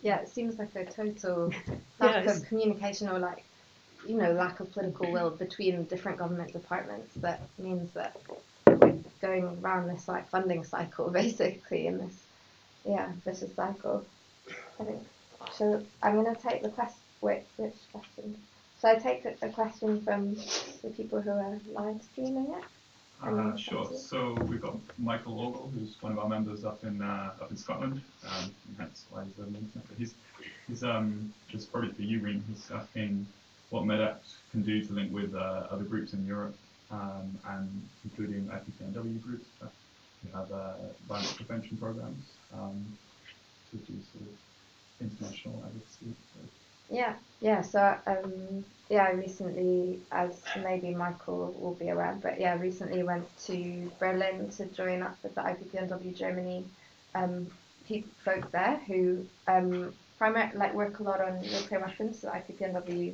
Speaker 1: Yeah, it seems like a total lack of communication or lack of political will between different government departments that means that we're going around this funding cycle basically in this vicious cycle. I think. So I'm going to take the question. Which question? So I take a question from the people who are live streaming it.
Speaker 7: Sure. So we've got Michael Ogle, who's one of our members up in Scotland. That's why he's on the internet. But he's just probably for you, Reem. He's asking what Medact can do to link with other groups in Europe, and including IPPNW groups who have violence prevention programs to do sort of international advocacy.
Speaker 1: So I recently, as maybe Michael will be aware, but recently went to Berlin to join up with the IPPNW Germany folk there who primarily work a lot on nuclear weapons. So IPPNW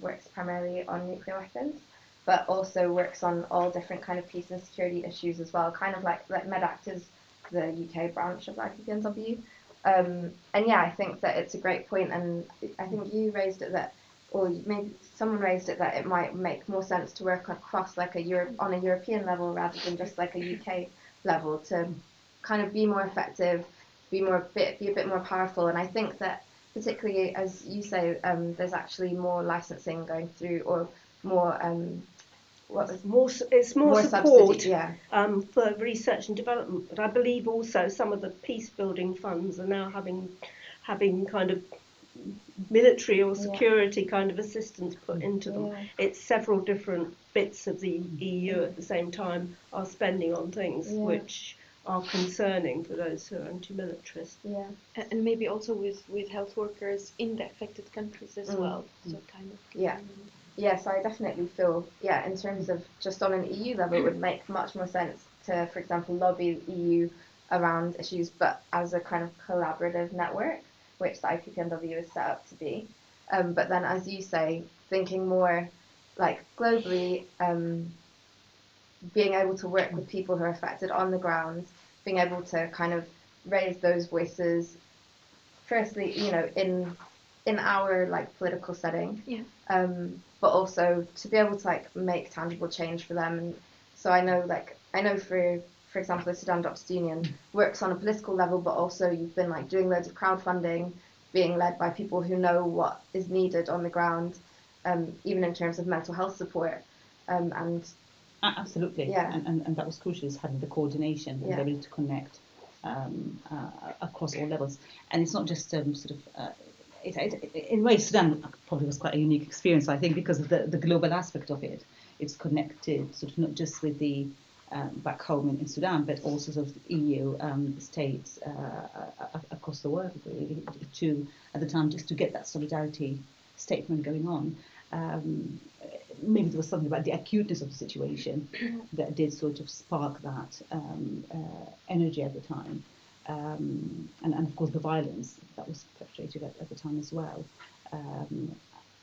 Speaker 1: works primarily on nuclear weapons, but also works on all different kind of peace and security issues as well. Kind of like Medact is the UK branch of IPPNW. I think that it's a great point, and I think you raised it or maybe someone raised it that it might make more sense to work across on a European level rather than just like a UK level to kind of be more effective, be a bit more powerful. And I think that particularly as you say, there's actually more licensing going through or more.
Speaker 6: More support
Speaker 1: subsidy,
Speaker 6: for research and development, but I believe also some of the peace building funds are now having kind of military or security kind of assistance put into them. It's several different bits of the EU at the same time are spending on things which are concerning for those who are anti-militarist.
Speaker 5: And maybe also with health workers in the affected countries as well. So kind of.
Speaker 1: So I definitely feel, in terms of just on an EU level, it would make much more sense to, for example, lobby the EU around issues, but as a kind of collaborative network, which the IPPNW is set up to be. But then, as you say, thinking more like globally, being able to work with people who are affected on the ground, being able to kind of raise those voices, firstly, in our political setting, but also to be able to make tangible change for them. And so I know for for example, the Sudan Doctors Union works on a political level, but also you've been like doing loads of crowdfunding, being led by people who know what is needed on the ground, even in terms of mental health support. And
Speaker 3: absolutely,
Speaker 1: yeah.
Speaker 3: And that was crucial, is having the coordination and the ability to connect across all levels. And it's not just sort of. In a way, Sudan probably was quite a unique experience, I think, because of the global aspect of it. It's connected sort of not just with the back home in Sudan, but also sort of the EU states across the world, really, to, at the time, just to get that solidarity statement going on. Maybe there was something about the acuteness of the situation that did sort of spark that energy at the time. And of course the violence that was perpetrated at the time as well.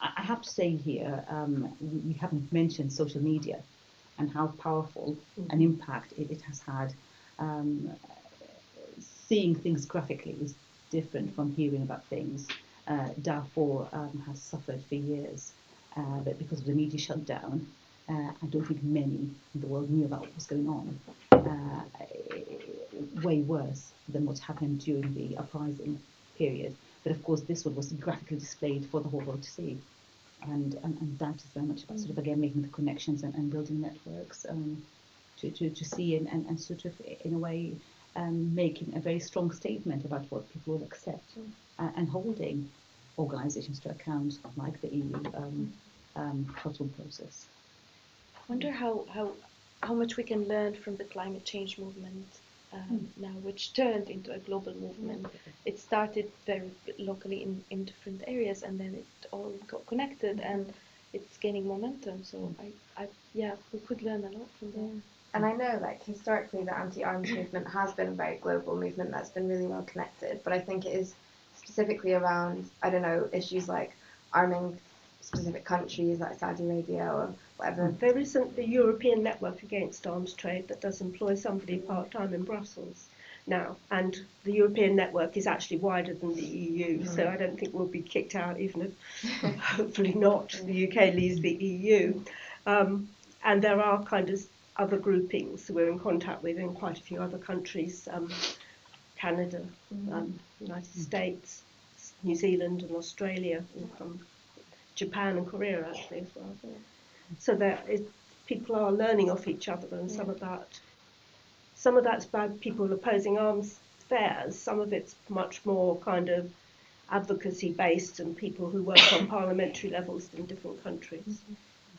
Speaker 3: I have to say here, we haven't mentioned social media and how powerful an impact it has had. Seeing things graphically is different from hearing about things. Darfur has suffered for years, but because of the media shutdown, I don't think many in the world knew about what was going on. Way worse than what happened during the uprising period. But of course, this one was graphically displayed for the whole world to see. And that is very much about sort of, again, making the connections and building networks to see and sort of, in a way, making a very strong statement about what people will accept and holding organisations to account, like the EU Khartoum process.
Speaker 5: I wonder how much we can learn from the climate change movement now, which turned into a global movement. It started very locally in different areas, and then it all got connected, and it's gaining momentum. So we could learn a lot from that.
Speaker 1: And I know, like, historically, the anti-arms movement has been a very global movement that's been really well connected, but I think it is specifically around, I don't know, issues like arming specific countries like Saudi Arabia or whatever.
Speaker 6: There isn't the European Network Against Arms Trade that does employ somebody part-time in Brussels now, and the European network is actually wider than the EU, so I don't think we'll be kicked out, even if hopefully not the UK leaves the EU. And there are kind of other groupings we're in contact with in quite a few other countries, Canada, United States, New Zealand and Australia, and Japan and Korea actually as well. So people are learning off each other, and some of that's about people opposing arms fairs. Some of it's much more kind of advocacy based and people who work on parliamentary levels in different countries.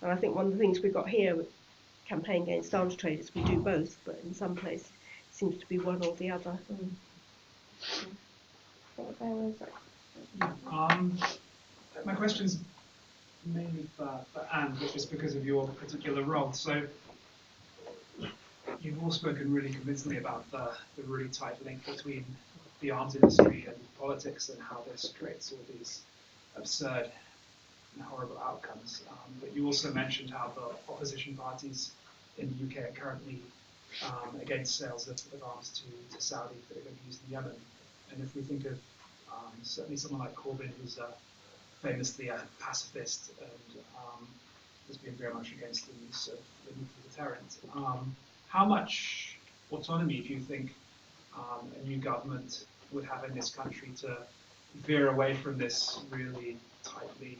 Speaker 6: And I think one of the things we've got here with Campaign Against Arms Trade is we do both, but in some places it seems to be one or the other.
Speaker 8: My question's mainly for Anne, but just because of your particular role. So you've all spoken really convincingly about the really tight link between the arms industry and politics and how this creates all these absurd and horrible outcomes. But you also mentioned how the opposition parties in the UK are currently against sales of arms to Saudi that are going to be used in Yemen. And if we think of certainly someone like Corbyn, who's famously a pacifist and has been very much against the use of the nuclear deterrent. How much autonomy do you think a new government would have in this country to veer away from this really tightly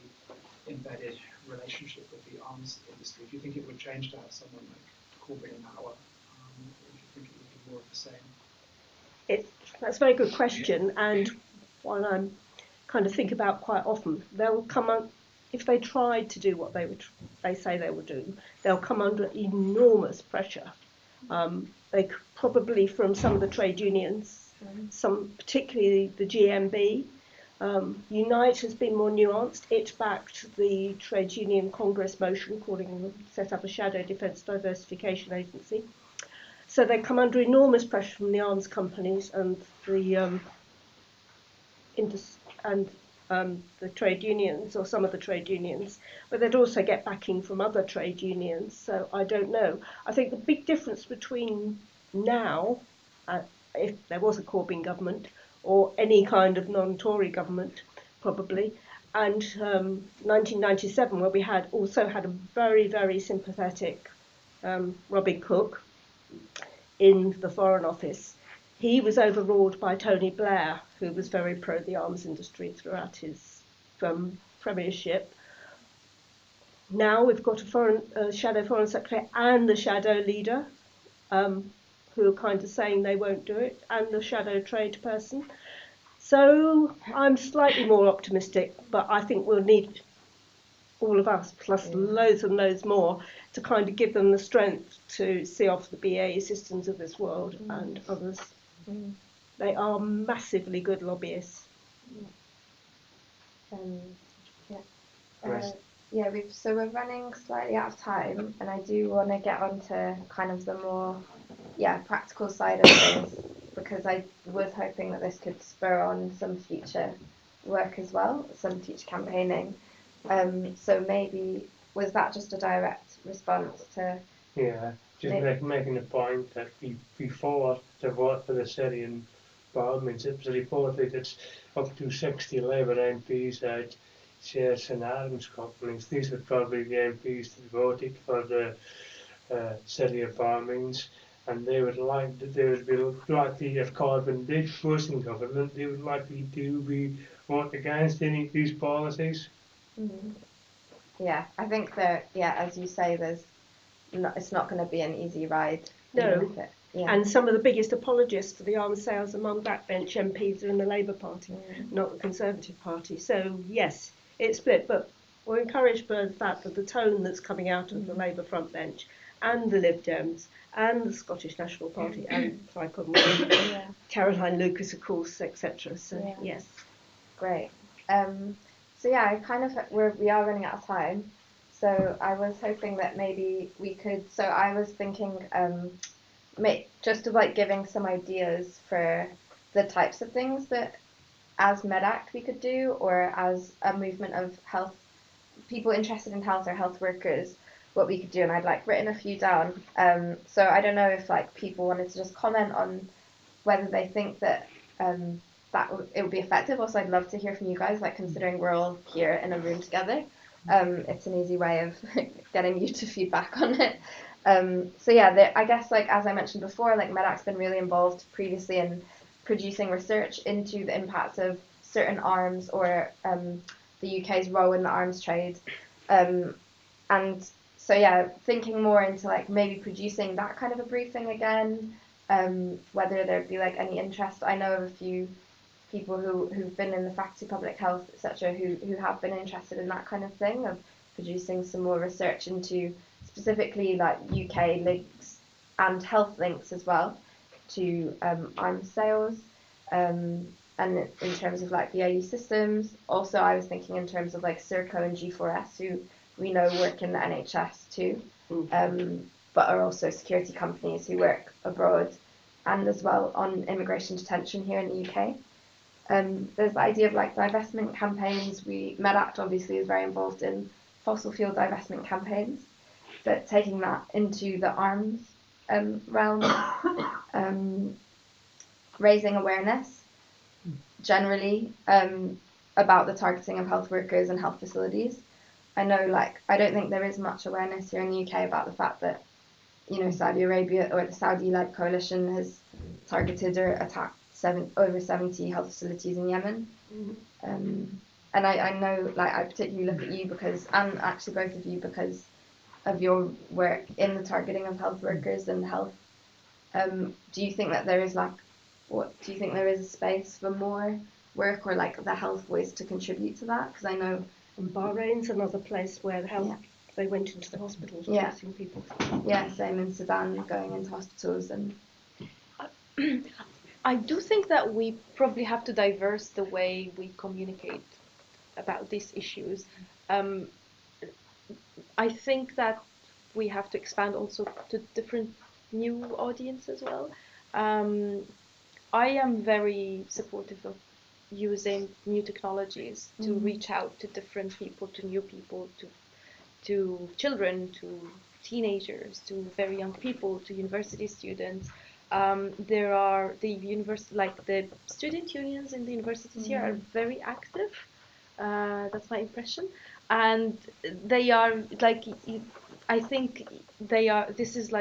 Speaker 8: embedded relationship with the arms industry? Do you think it would change to have someone like Corbyn in power? Or do you think it would be more of the same?
Speaker 6: That's a very good question, and one I'm kind of think about quite often. They'll come on, if they tried to do what they say they will do, they'll come under enormous pressure. They probably from some of the trade unions, some particularly the GMB. Unite has been more nuanced. It backed the Trade Union Congress motion calling them to set up a shadow defence diversification agency. So they come under enormous pressure from the arms companies and the trade unions, or some of the trade unions, but they'd also get backing from other trade unions. So I don't know. I think the big difference between now, if there was a Corbyn government, or any kind of non-Tory government, probably, and 1997, where we also had a very, very sympathetic Robin Cook, in the Foreign Office, he was overruled by Tony Blair, who was very pro the arms industry throughout his premiership. Now we've got a shadow foreign secretary and the shadow leader, who are kind of saying they won't do it, and the shadow trade person. So I'm slightly more optimistic, but I think we'll need all of us, plus loads and loads more, to kind of give them the strength to see off the BAE Systems of this world and others. They are massively good lobbyists.
Speaker 1: We're running slightly out of time, and I do want to get onto kind of the more practical side of things, because I was hoping that this could spur on some future work as well, some future campaigning. So maybe, was that just a direct response to...
Speaker 2: Yeah, just making the point that before the vote for the Syrian bombings, it was reported that up to 60 Labour MPs had shares in arms companies. These were probably the MPs that voted for the Syria bombings, and they would be likely, if Corbyn did was in government, they would likely to be vote against any of these policies.
Speaker 1: Yeah, I think that, as you say, it's not going to be an easy ride.
Speaker 6: No, and some of the biggest apologists for the arms sales among backbench MPs are in the Labour Party, not the Conservative Party. So yes, it's split, but we're encouraged by the fact that the tone that's coming out of the Labour front bench and the Lib Dems and the Scottish National Party and Caroline Lucas, of course, etc. So yes,
Speaker 1: great. So I we are running out of time. So I was hoping that maybe we could. So I was thinking, just of like giving some ideas for the types of things that, as Medact, we could do, or as a movement of health people interested in health or health workers, what we could do. And I'd written a few down. So I don't know if people wanted to just comment on whether they think that it would be effective. Also, I'd love to hear from you guys, considering we're all here in a room together. It's an easy way of getting you to feedback on it. I guess as I mentioned before, Medact's been really involved previously in producing research into the impacts of certain arms or the UK's role in the arms trade. Thinking more into maybe producing that kind of a briefing again, whether there'd be any interest. I know of a few people who've been in the Faculty of Public Health, etc., who have been interested in that kind of thing, of producing some more research into specifically UK links and health links as well to arms sales, and in terms of BAE Systems. Also, I was thinking in terms of Serco and G4S, who we know work in the NHS too, but are also security companies who work abroad and as well on immigration detention here in the UK. There's the idea of divestment campaigns. Medact obviously is very involved in fossil fuel divestment campaigns, but taking that into the arms realm, raising awareness generally about the targeting of health workers and health facilities. I know I don't think there is much awareness here in the UK about the fact that Saudi Arabia or the Saudi-led coalition has targeted or attacked over 70 health facilities in Yemen. And I know, I particularly look at you and actually both of you, because of your work in the targeting of health workers and health. Do you think that there is do you think there is a space for more work, or the health voice to contribute to that? Because I know
Speaker 6: Bahrain's another place where the health they went into the hospitals tracing people.
Speaker 1: Yeah, same in Sudan, going into hospitals. And
Speaker 5: I do think that we probably have to diverse the way we communicate about these issues. I think that we have to expand also to different new audience as well. I am very supportive of using new technologies to reach out to different people, to new people, to children, to teenagers, to very young people, to university students. There are the student unions in the universities here are very active. That's my impression, and they are I think they are. This is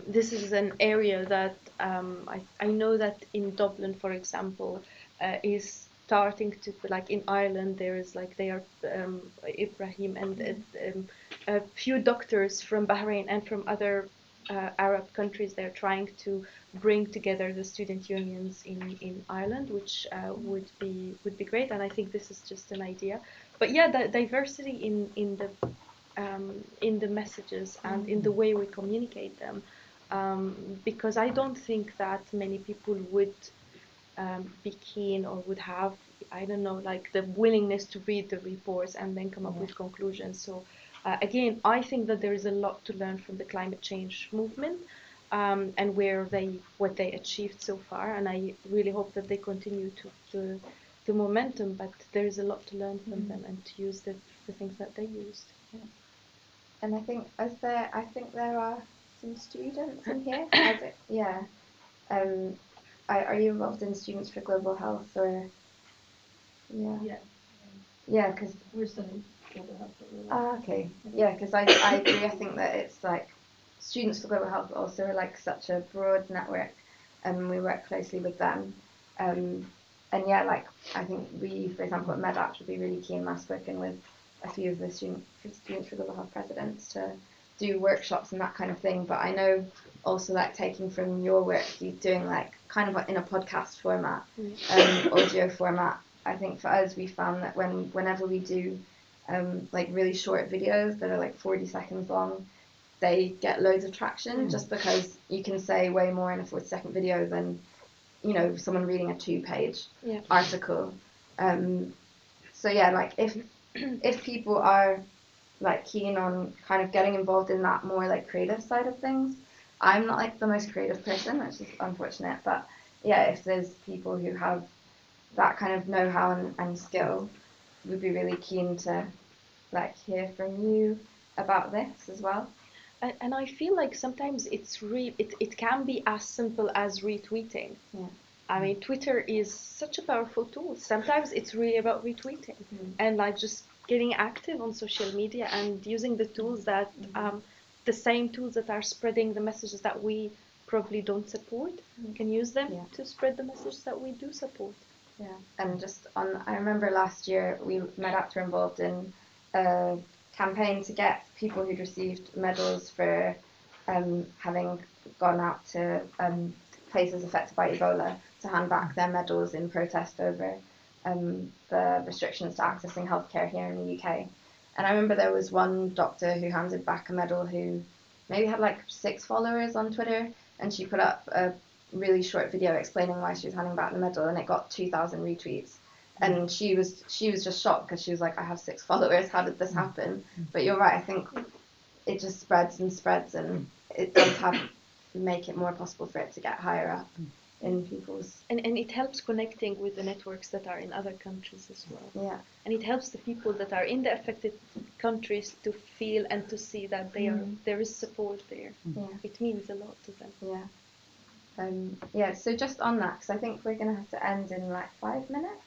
Speaker 5: this is an area that I know that in Dublin, for example, is starting to, like in Ireland, there is like they are Ibrahim and a few doctors from Bahrain and from other Arab countries. They're trying to bring together the student unions in Ireland, which would be great. And I think this is just an idea. But yeah, the diversity in the messages and in the way we communicate them, because I don't think that many people would be keen or would have, I don't know, like the willingness to read the reports and then come up with conclusions. So again, I think that there is a lot to learn from the climate change movement, and what they achieved so far, and I really hope that they continue to the momentum. But there is a lot to learn from them and to use the things that they used.
Speaker 1: Yeah. And I think there are some students in here. Yeah. Are you involved in Students for Global Health or? Yeah.
Speaker 4: Yeah.
Speaker 1: Yeah, because
Speaker 4: We're studying global health.
Speaker 1: okay. Yeah, because I agree. I think that it's like Students for Global Health also are like such a broad network, and we work closely with them. And yeah, like I think we, for example, at Medact would be really keen. I've spoken with a few of the Students for Global Health presidents to do workshops and that kind of thing. But I know also like taking from your work, you're doing like kind of in a podcast format, audio format. I think for us, we found that whenever we do like really short videos that are like 40 seconds long, they get loads of traction just because you can say way more in a 40-second video than, you know, someone reading a 2-page article. So yeah, like if people are like keen on kind of getting involved in that more like creative side of things, I'm not like the most creative person, which is unfortunate, but yeah, if there's people who have that kind of know-how and skill, we'd be really keen to like hear from you about this as well.
Speaker 5: And I feel like sometimes it can be as simple as retweeting.
Speaker 1: Yeah.
Speaker 5: I mean, Twitter is such a powerful tool. Sometimes it's really about retweeting and like just getting active on social media and using the tools that the same tools that are spreading the messages that we probably don't support, can use them to spread the message that we do support.
Speaker 1: Yeah, and just I remember last year we Medact were involved in a campaign to get people who'd received medals for having gone out to places affected by Ebola to hand back their medals in protest over the restrictions to accessing healthcare here in the UK. And I remember there was one doctor who handed back a medal who maybe had like 6 followers on Twitter, and she put up a really short video explaining why she was handing back the medal, and it got 2,000 retweets. And she was just shocked because she was like, I have 6 followers, how did this happen? But you're right, I think it just spreads and spreads, and it does make it more possible for it to get higher up in people's...
Speaker 5: And it helps connecting with the networks that are in other countries as well.
Speaker 1: Yeah.
Speaker 5: And it helps the people that are in the affected countries to feel and to see that there is support there.
Speaker 1: Yeah.
Speaker 5: It means a lot to them.
Speaker 1: Yeah. Yeah, so just on that, because I think we're going to have to end in like 5 minutes.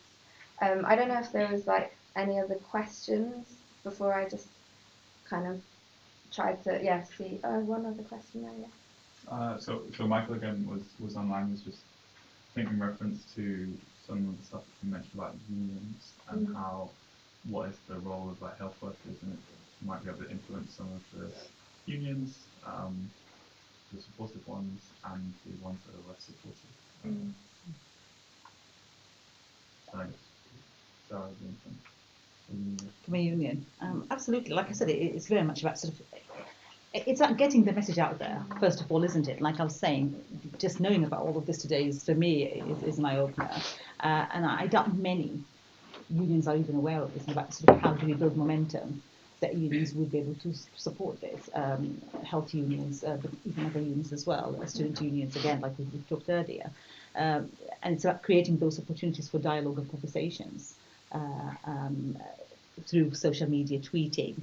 Speaker 1: I don't know if there was like any other questions before I just kind of tried to, see. One other question there,
Speaker 7: So Michael again was online, was just thinking reference to some of the stuff that you mentioned about unions and what is the role of like health workers, and it might be able to influence some of the unions, the supportive ones and the ones that are less supportive.
Speaker 3: From a union, absolutely. Like I said, it's very much about it's about getting the message out there, first of all, isn't it? Like I was saying, just knowing about all of this today is, for me, is an eye-opener. And I doubt many unions are even aware of this, about sort of how do we build momentum that unions would be able to support this. Health unions, but even other unions as well, student unions, again, like we talked earlier. And it's about creating those opportunities for dialogue and conversations through social media, tweeting,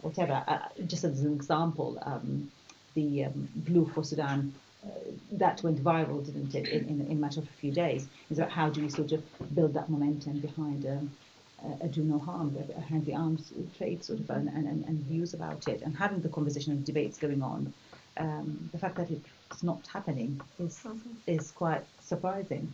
Speaker 3: whatever. Just as an example, the Blue for Sudan, that went viral, didn't it, in a matter of a few days. It's about how do we sort of build that momentum behind a do no harm, behind the arms trade sort of, and views about it, and having the conversation and debates going on the fact that it's not happening is quite surprising.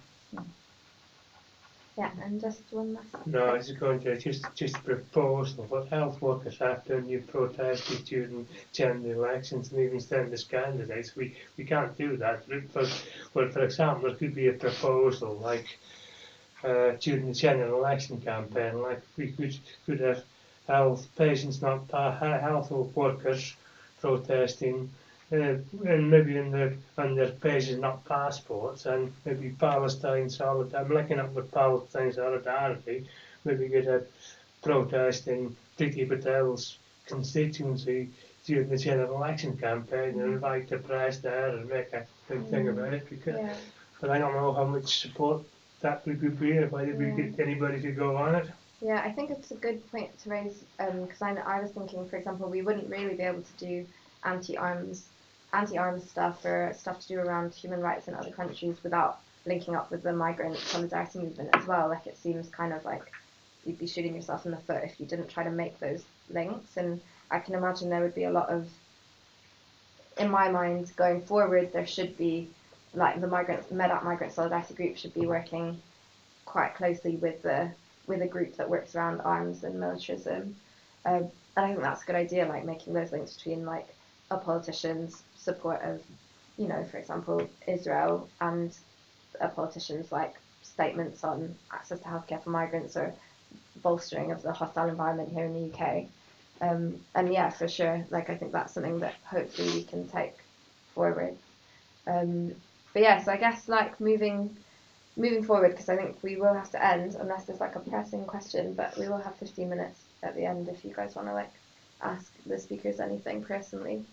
Speaker 1: Yeah, and just one last.
Speaker 2: No, I was going to just proposal. What health workers have done, you protested during general elections and even stand as candidates. We can't do that. For example, there could be a proposal like during the general election campaign, like we could have health patients, not health workers, protesting. And maybe on their pages, not passports, and maybe Palestine solidarity. I'm looking up with Palestine solidarity. Maybe get a protest in Priti Patel's constituency during the general election campaign and invite the press there and make a big thing about it. But I don't know how much support that would be if I did get anybody to go on it.
Speaker 1: Yeah, I think it's a good point to raise because I was thinking, for example, we wouldn't really be able to do anti-arms stuff or stuff to do around human rights in other countries without linking up with the migrant solidarity movement as well. Like, it seems kind of like you'd be shooting yourself in the foot if you didn't try to make those links. And I can imagine there would be a lot of, in my mind, going forward, there should be, like, the Medact migrant solidarity group should be working quite closely with a group that works around arms and militarism. And I think that's a good idea, like making those links between like a politician's support of, you know, for example, Israel, and a politician's like statements on access to healthcare for migrants or bolstering of the hostile environment here in the UK. And yeah, for sure, like I think that's something that hopefully we can take forward. But yeah, so I guess like moving forward, because I think we will have to end unless there's like a pressing question, but we will have 15 minutes at the end if you guys want to like ask the speakers anything personally.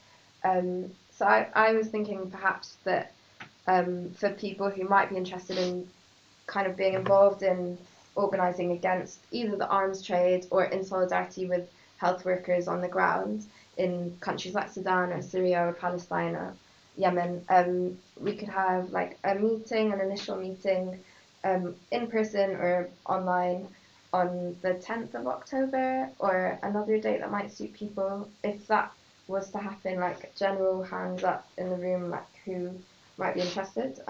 Speaker 1: So I was thinking perhaps that for people who might be interested in kind of being involved in organising against either the arms trade or in solidarity with health workers on the ground in countries like Sudan or Syria or Palestine or Yemen, we could have like an initial meeting in person or online on the 10th of October or another date that might suit people. If that was to happen, like general hands up in the room, like who might be interested.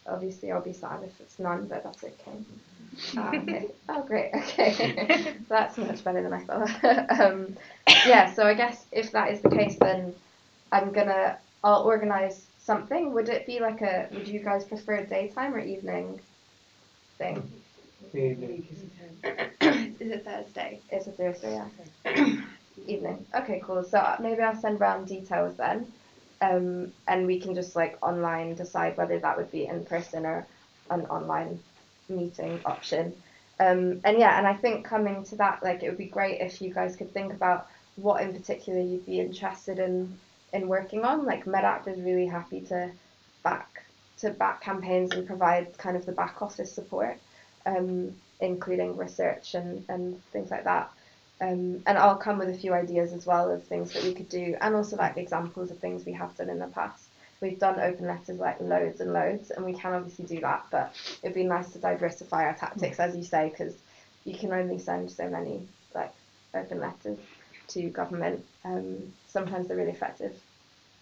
Speaker 1: Obviously I'll be sad if it's none, but that's okay. Okay. Oh great, okay. That's much better than I thought. Yeah, so I guess if that is the case, then I'll organise something. Would it be like would you guys prefer daytime or evening thing?
Speaker 2: Evening.
Speaker 1: Is it Thursday? It's a Thursday, yeah. Evening. Okay, cool. So maybe I'll send round details then. And we can just like online decide whether that would be in person or an online meeting option. And I think coming to that, like it would be great if you guys could think about what in particular you'd be interested in working on. Like Medact is really happy to back campaigns and provide kind of the back office support, including research and things like that. And I'll come with a few ideas as well of things that we could do, and also like examples of things we have done in the past. We've done open letters like loads and loads, and we can obviously do that, but it'd be nice to diversify our tactics, as you say, because you can only send so many like open letters to government. Sometimes they're really effective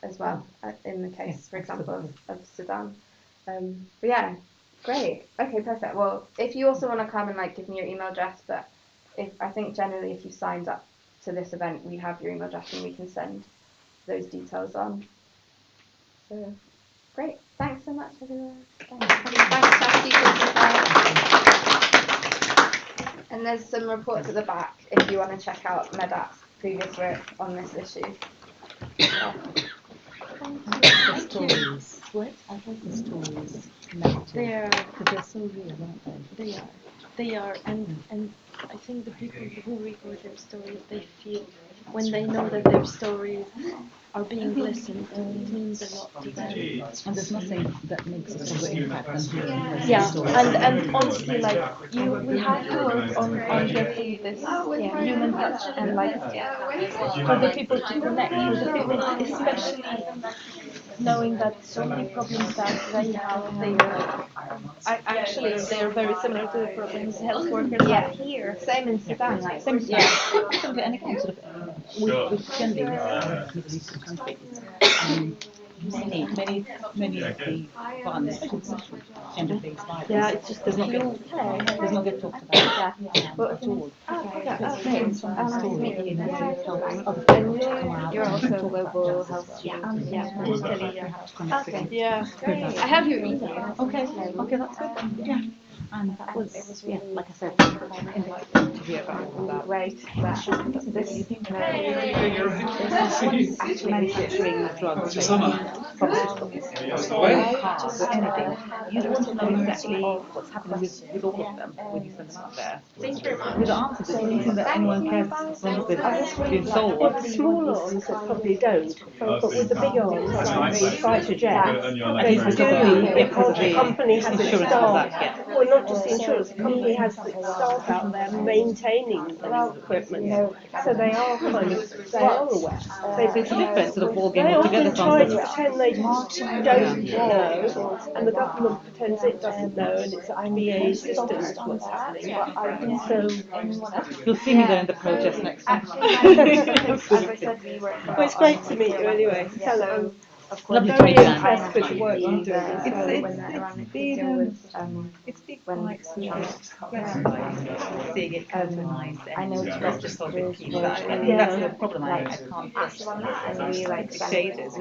Speaker 1: as well, in the case, for example, of Sudan. But yeah, great. Okay, perfect. Well, if you also want to come and like give me your email address, but I think generally if you signed up to this event, we have your email address and we can send those details on. So, great. Thanks so much, everyone. Thanks, And there's some reports at the back if you want to check out Medact's previous work on this issue. Yeah.
Speaker 3: The stories. What? I like the stories.
Speaker 5: They are,
Speaker 3: Because they're so real, aren't they?
Speaker 5: they are, and I think the people who record their stories, they feel, when they know that their stories are being listened to, it means a lot to them.
Speaker 3: And there's nothing that makes a stronger impact than hearing personal
Speaker 5: Yeah,
Speaker 3: stories.
Speaker 5: and honestly, like we have to work on getting this human touch and like for the people to connect with the people, especially knowing that so many problems that they have, they are very similar to the problems health workers have here.
Speaker 1: Same in Sudan, like
Speaker 3: Same thing. Absolutely, and it comes sort of with generally with Middle Eastern countries. many of the funds, gender-based violence.
Speaker 6: Yeah, it's just
Speaker 3: does not get talked about at all.
Speaker 1: That's
Speaker 3: great.
Speaker 1: Nice to meet you.
Speaker 3: You know,
Speaker 1: Yeah.
Speaker 3: to help other
Speaker 1: And
Speaker 3: people to come out
Speaker 1: you're
Speaker 3: and
Speaker 1: also
Speaker 3: talk about
Speaker 1: global
Speaker 3: justice.
Speaker 1: health student.
Speaker 5: Yeah.
Speaker 3: Just Kelly,
Speaker 1: Okay.
Speaker 5: Yeah.
Speaker 1: Great.
Speaker 5: I have your email.
Speaker 3: Okay, that's good then. Yeah. And that was,
Speaker 1: It was
Speaker 3: yeah,
Speaker 1: really
Speaker 3: like I said, enlightening to hear about all that.
Speaker 1: great. But this
Speaker 3: Actually manufacturing drugs,
Speaker 8: It's summer.
Speaker 3: pharmaceuticals,
Speaker 8: Away.
Speaker 3: or cars, or anything. You want to know exactly what's happening with all of them when you send them out there. With the answers, it doesn't seem that anyone cares as long as they've been sold.
Speaker 6: Well, the small arms that probably don't, but with the big arms,
Speaker 7: That's
Speaker 6: like
Speaker 7: nice.
Speaker 6: the fighter jet,
Speaker 7: And you're like
Speaker 6: they
Speaker 7: very
Speaker 6: do,
Speaker 3: Yeah,
Speaker 6: because the company has its
Speaker 3: insurance
Speaker 6: staff.
Speaker 3: of that, yeah.
Speaker 6: Well, not just the insurance, the company has its staff out there maintaining the equipment, so they are kind of, they are aware.
Speaker 3: It's a different sort of ball game
Speaker 6: They
Speaker 3: altogether
Speaker 6: often try to
Speaker 3: from
Speaker 6: pretend they don't know, and the government pretends it doesn't know, and it's up to BAE Systems what's happening. So,
Speaker 3: You'll see me there in the protest next time.
Speaker 1: as I said, we work.
Speaker 6: well, it's great to meet you anyway. So,
Speaker 1: Of course,
Speaker 3: Lovely to
Speaker 6: very
Speaker 3: meet you.
Speaker 6: impressed with the work you're doing.
Speaker 3: It's been
Speaker 1: when
Speaker 3: quite
Speaker 1: chance.
Speaker 3: seeing it come to light
Speaker 1: I know
Speaker 3: and
Speaker 1: the
Speaker 3: not just solving
Speaker 1: there's
Speaker 3: keys.
Speaker 1: more
Speaker 3: I think
Speaker 6: Yeah.
Speaker 3: that's the problem. I can't
Speaker 1: and we like
Speaker 3: shade it.